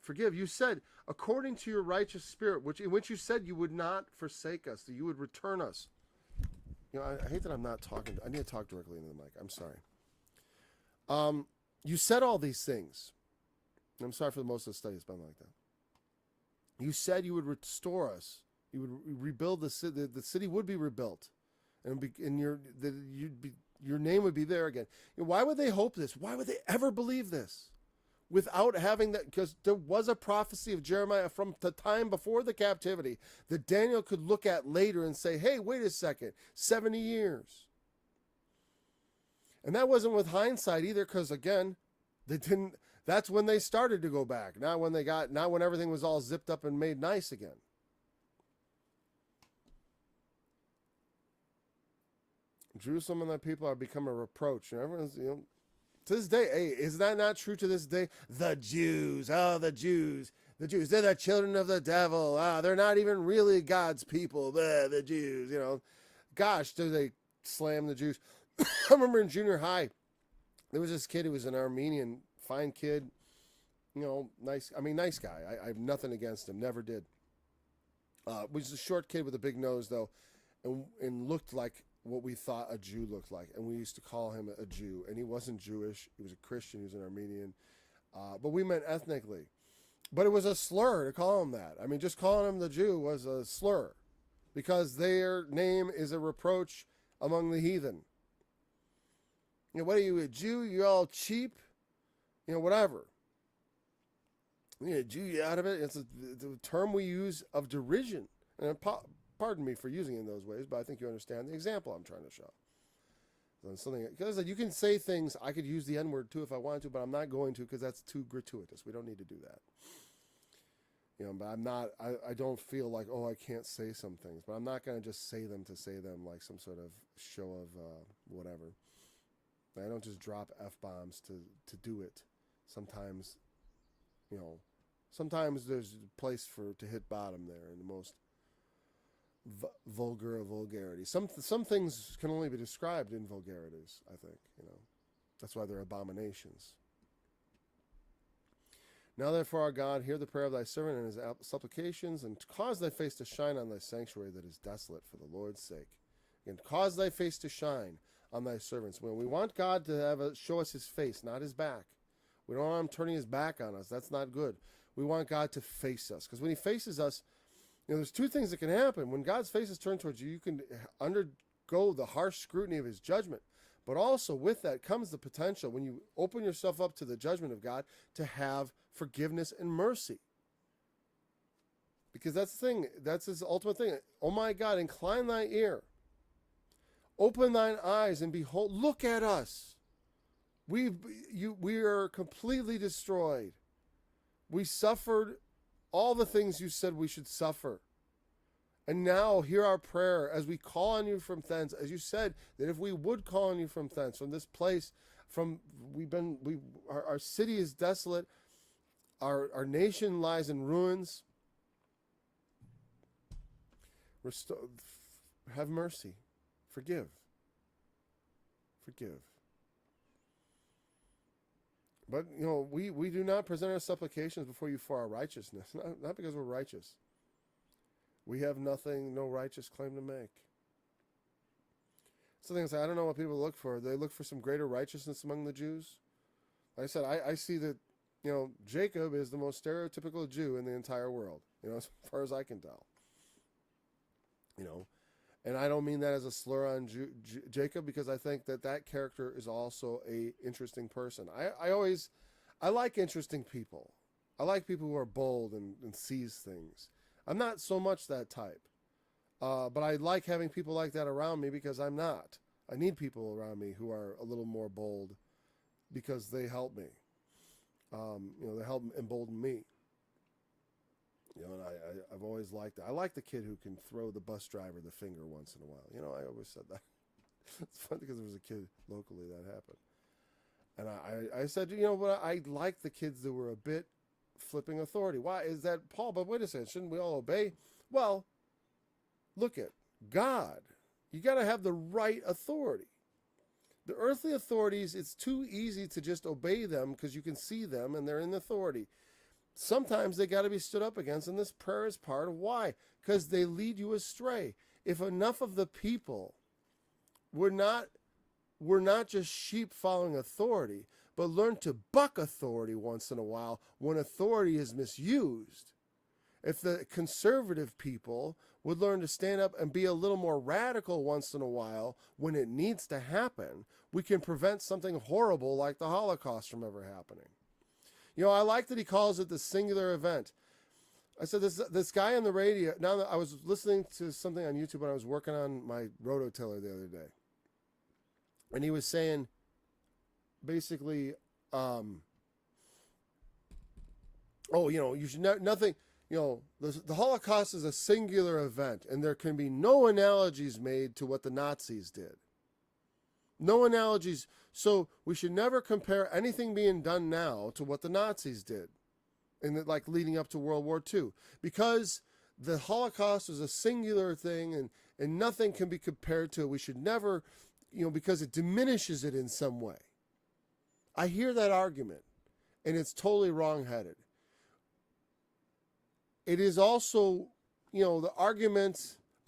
Forgive. You said, according to your righteous spirit, in which you said you would not forsake us, that you would return us. I hate that I'm not talking. I need to talk directly into the mic. I'm sorry. You said all these things. I'm sorry for most of the study. It's been like that. You said you would restore us. You would rebuild the city. The city would be rebuilt, and your name would be there again. Why would they hope this? Why would they ever believe this? without having that, because there was a prophecy of Jeremiah from the time before the captivity that Daniel could look at later and say, hey, wait a second, 70 years. And that wasn't with hindsight either, because again, they didn't, that's when they started to go back, not when everything was all zipped up and made nice again. Jerusalem and the people are become a reproach. And everyone's, to this day, hey, is that not true to this day? The Jews, the Jews, they're the children of the devil. They're not even really God's people. The Jews, Gosh, do they slam the Jews? I remember in junior high, there was this kid who was an Armenian, fine kid, nice guy. I have nothing against him, never did. Was a short kid with a big nose, though, and looked like what we thought a Jew looked like, and we used to call him a Jew, and he wasn't Jewish, he was a Christian, he was an Armenian, but we meant ethnically. But it was a slur to call him that. I mean, just calling him the Jew was a slur, because their name is a reproach among the heathen. What are you, a Jew? You're all cheap? Whatever. A Jew, you out of it? It's the term we use of derision. And pardon me for using it in those ways, but I think you understand the example I'm trying to show. Because you can say things, I could use the N-word too if I wanted to, but I'm not going to, because that's too gratuitous. We don't need to do that. But I don't feel like, I can't say some things, but I'm not going to just say them to say them like some sort of show of whatever. I don't just drop F-bombs to do it. Sometimes, sometimes there's a place to hit bottom there in the most vulgar of vulgarity. Some things can only be described in vulgarities, I think. That's why they're abominations. Now therefore, our God, hear the prayer of thy servant and his supplications, and cause thy face to shine on thy sanctuary that is desolate for the Lord's sake. And cause thy face to shine on thy servants. When we want God to show us his face, not his back. We don't want him turning his back on us. That's not good. We want God to face us, because when he faces us, there's two things that can happen. When God's face is turned towards you, you can undergo the harsh scrutiny of his judgment. But also with that comes the potential, when you open yourself up to the judgment of God, to have forgiveness and mercy. Because that's the thing. That's his ultimate thing. Oh my God, incline thy ear. Open thine eyes and behold, look at us. We are completely destroyed. We suffered all the things you said we should suffer. And now hear our prayer as we call on you from thence, as you said, that if we would call on you from thence, from this place, our city is desolate, our nation lies in ruins. Have mercy. Forgive. But, we do not present our supplications before you for our righteousness, not because we're righteous. We have no righteous claim to make. Something I say, I don't know what people look for. They look for some greater righteousness among the Jews. Like I said, I see that, Jacob is the most stereotypical Jew in the entire world, as far as I can tell. And I don't mean that as a slur on Jacob, because I think that character is also a interesting person. I like interesting people. I like people who are bold and sees things. I'm not so much that type. But I like having people like that around me, because I'm not. I need people around me who are a little more bold, because they help me. They help embolden me. And I've always liked that. I like the kid who can throw the bus driver the finger once in a while. I always said that. It's funny because there was a kid locally that happened. And I said, but I like the kids that were a bit flipping authority. Why is that, Paul? But wait a second, shouldn't we all obey? Well, look at God. You got to have the right authority. The earthly authorities, it's too easy to just obey them because you can see them and they're in authority. Sometimes they got to be stood up against, and this prayer is part of why. Because they lead you astray. If enough of the people were not just sheep following authority, but learn to buck authority once in a while when authority is misused. If the conservative people would learn to stand up and be a little more radical once in a while when it needs to happen, we can prevent something horrible like the Holocaust from ever happening. I like that he calls it the singular event. I said this guy on the radio. Now that I was listening to something on YouTube when I was working on my rototiller the other day, and he was saying, basically, you should nothing. The Holocaust is a singular event, and there can be no analogies made to what the Nazis did. No analogies. So we should never compare anything being done now to what the Nazis did, leading up to World War II, because the Holocaust is a singular thing, and nothing can be compared to it. We should never, because it diminishes it in some way. I hear that argument, and it's totally wrong-headed. It is also, the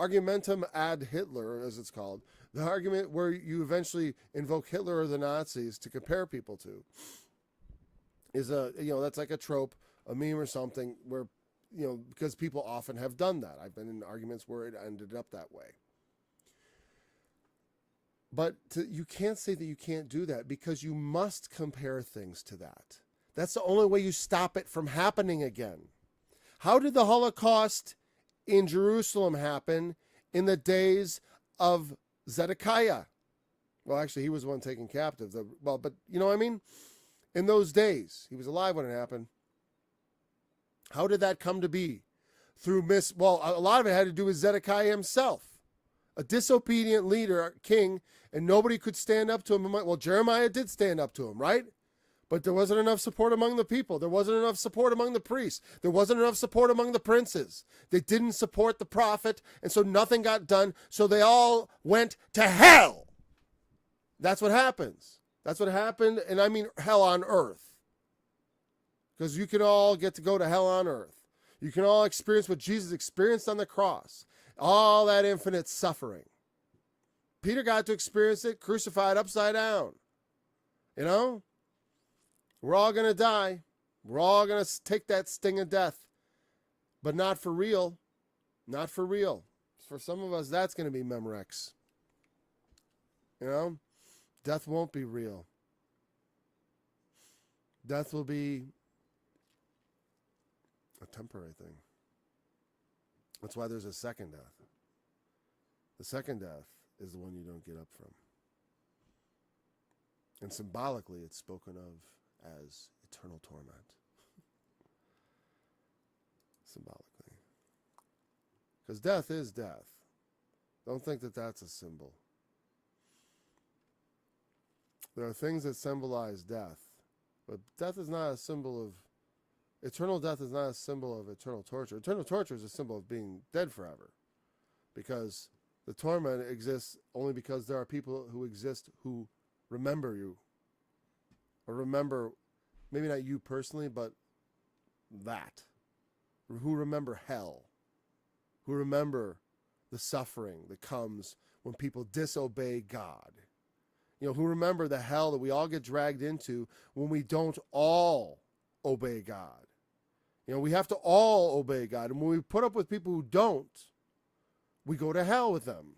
argumentum ad Hitler, as it's called, the argument where you eventually invoke Hitler or the Nazis to compare people to, is that's like a trope, a meme or something where, because people often have done that. I've been in arguments where it ended up that way. But you can't say that you can't do that, because you must compare things to that. That's the only way you stop it from happening again. How did the Holocaust in Jerusalem happen in the days of Zedekiah? Well, actually, he was the one taken captive. But you know what I mean? In those days, he was alive when it happened. How did that come to be? A lot of it had to do with Zedekiah himself, a disobedient leader, king, and nobody could stand up to him. Well, Jeremiah did stand up to him, right? But there wasn't enough support among the people. There wasn't enough support among the priests. There wasn't enough support among the princes. They didn't support the prophet, and so nothing got done, so they all went to hell. That's what happens. That's what happened, and I mean hell on earth. Because you can all get to go to hell on earth. You can all experience what Jesus experienced on the cross. All that infinite suffering. Peter got to experience it crucified upside down. We're all going to die. We're all going to take that sting of death. But not for real. Not for real. For some of us, that's going to be Memorex. Death won't be real. Death will be a temporary thing. That's why there's a second death. The second death is the one you don't get up from. And symbolically, it's spoken of as eternal torment. Symbolically. Because death is death. Don't think that that's a symbol. There are things that symbolize death, but death is not a symbol of... Eternal death is not a symbol of eternal torture. Eternal torture is a symbol of being dead forever. Because the torment exists only because there are people who exist who remember you. Or remember, maybe not you personally, but that. Who remember hell. Who remember the suffering that comes when people disobey God. Who remember the hell that we all get dragged into when we don't all obey God. We have to all obey God. And when we put up with people who don't, we go to hell with them.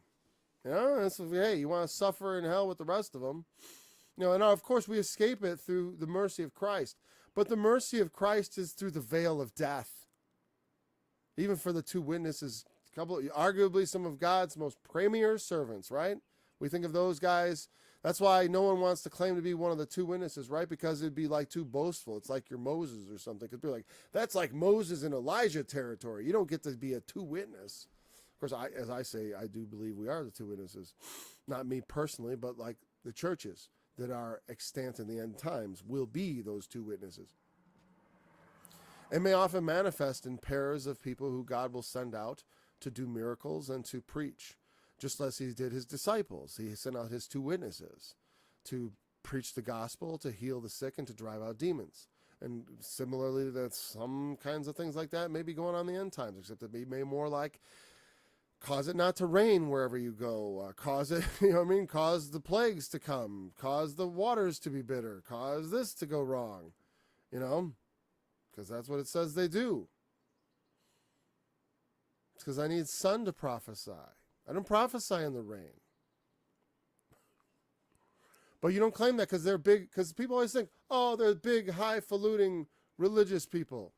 Hey, you want to suffer in hell with the rest of them? And of course we escape it through the mercy of Christ. But the mercy of Christ is through the veil of death. Even for the two witnesses, arguably some of God's most premier servants, right? We think of those guys. That's why no one wants to claim to be one of the two witnesses, right? Because it'd be like too boastful. It's like you're Moses or something. It'd be like, that's like Moses and Elijah territory. You don't get to be a two witness. Of course, as I say, I do believe we are the two witnesses. Not me personally, but like the churches that are extant in the end times will be those two witnesses. And may often manifest in pairs of people who God will send out to do miracles and to preach. Just as he did his disciples. He sent out his two witnesses to preach the gospel, to heal the sick, and to drive out demons. And similarly, that's some kinds of things like that may be going on in the end times, except it may more like cause it not to rain wherever you go, cause it, cause the plagues to come, cause the waters to be bitter, cause this to go wrong, because that's what it says they do. It's because I need sun to prophesy. I don't prophesy in the rain. But you don't claim that because they're big, because people always think, oh, they're big, highfalutin religious people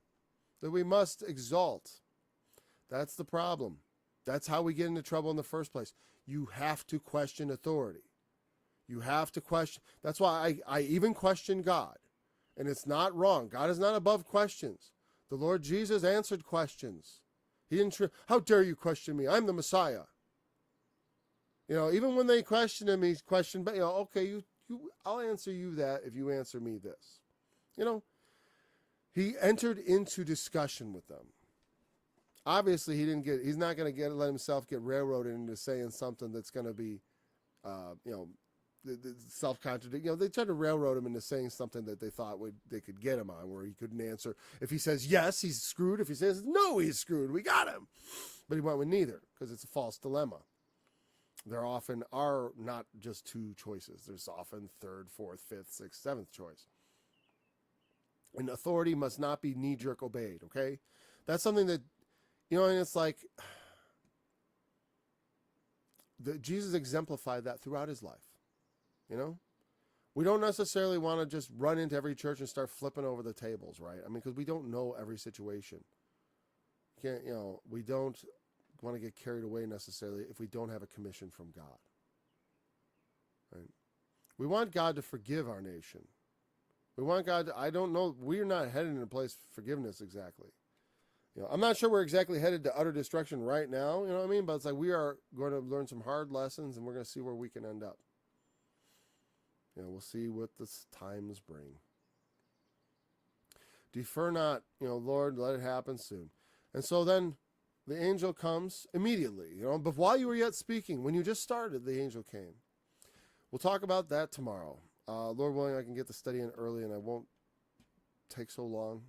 that we must exalt. That's the problem. That's how we get into trouble in the first place. You have to question authority. You have to question. That's why I even question God. And it's not wrong. God is not above questions. The Lord Jesus answered questions. He didn't. How dare you question me? I'm the Messiah. Even when they questioned him, he's questioned. But okay, I'll answer you that if you answer me this. He entered into discussion with them. Obviously, he's not going to let himself get railroaded into saying something that's going to be, self-contradictory. They tried to railroad him into saying something that they thought they could get him on, where he couldn't answer. If he says yes, he's screwed. If he says no, he's screwed. We got him. But he went with neither, because it's a false dilemma. There often are not just two choices. There's often third, fourth, fifth, sixth, seventh choice. And authority must not be knee-jerk obeyed, okay? That's something that, and it's like, Jesus exemplified that throughout his life, We don't necessarily want to just run into every church and start flipping over the tables, right? Because we don't know every situation. We don't want to get carried away necessarily if we don't have a commission from God, right? We want God to forgive our nation. We want God to, I don't know, we're not headed in a place for forgiveness exactly. I'm not sure we're exactly headed to utter destruction right now, But it's like we are going to learn some hard lessons, and we're going to see where we can end up. We'll see what the times bring. Defer not, Lord, let it happen soon. And so then the angel comes immediately, but while you were yet speaking, when you just started, the angel came. We'll talk about that tomorrow. Lord willing, I can get the study in early, and I won't take so long,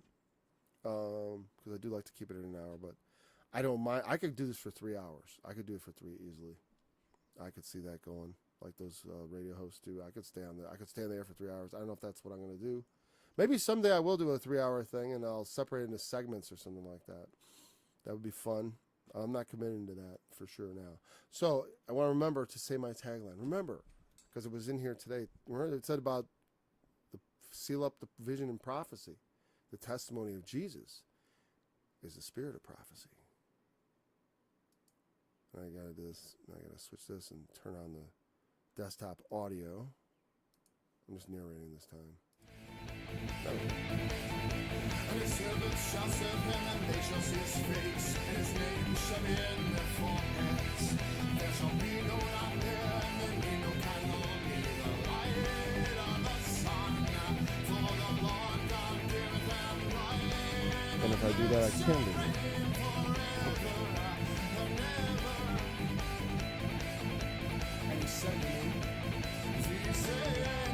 because I do like to keep it in an hour, but I don't mind. I could do this for 3 hours. I could do it for 3 easily. I could see that going, like those radio hosts do. I could stand there for 3 hours. I don't know if that's what I'm going to do. Maybe someday I will do a 3-hour thing, and I'll separate it into segments or something like that. That would be fun. I'm not committing to that for sure now. So I want to remember to say my tagline. Remember, because it was in here today. Remember it said about seal up the vision and prophecy. The testimony of Jesus is the spirit of prophecy. And I got to do this. I got to switch this and turn on the desktop audio. I'm just narrating this time. And his servants shall serve him, and they shall see his face, and his name shall be in their foreheads. There shall be no night there, and there be no candle, neither light of the sun. For the Lord God giveth them light. And if I do that, I can do it. And he said to me, "He said,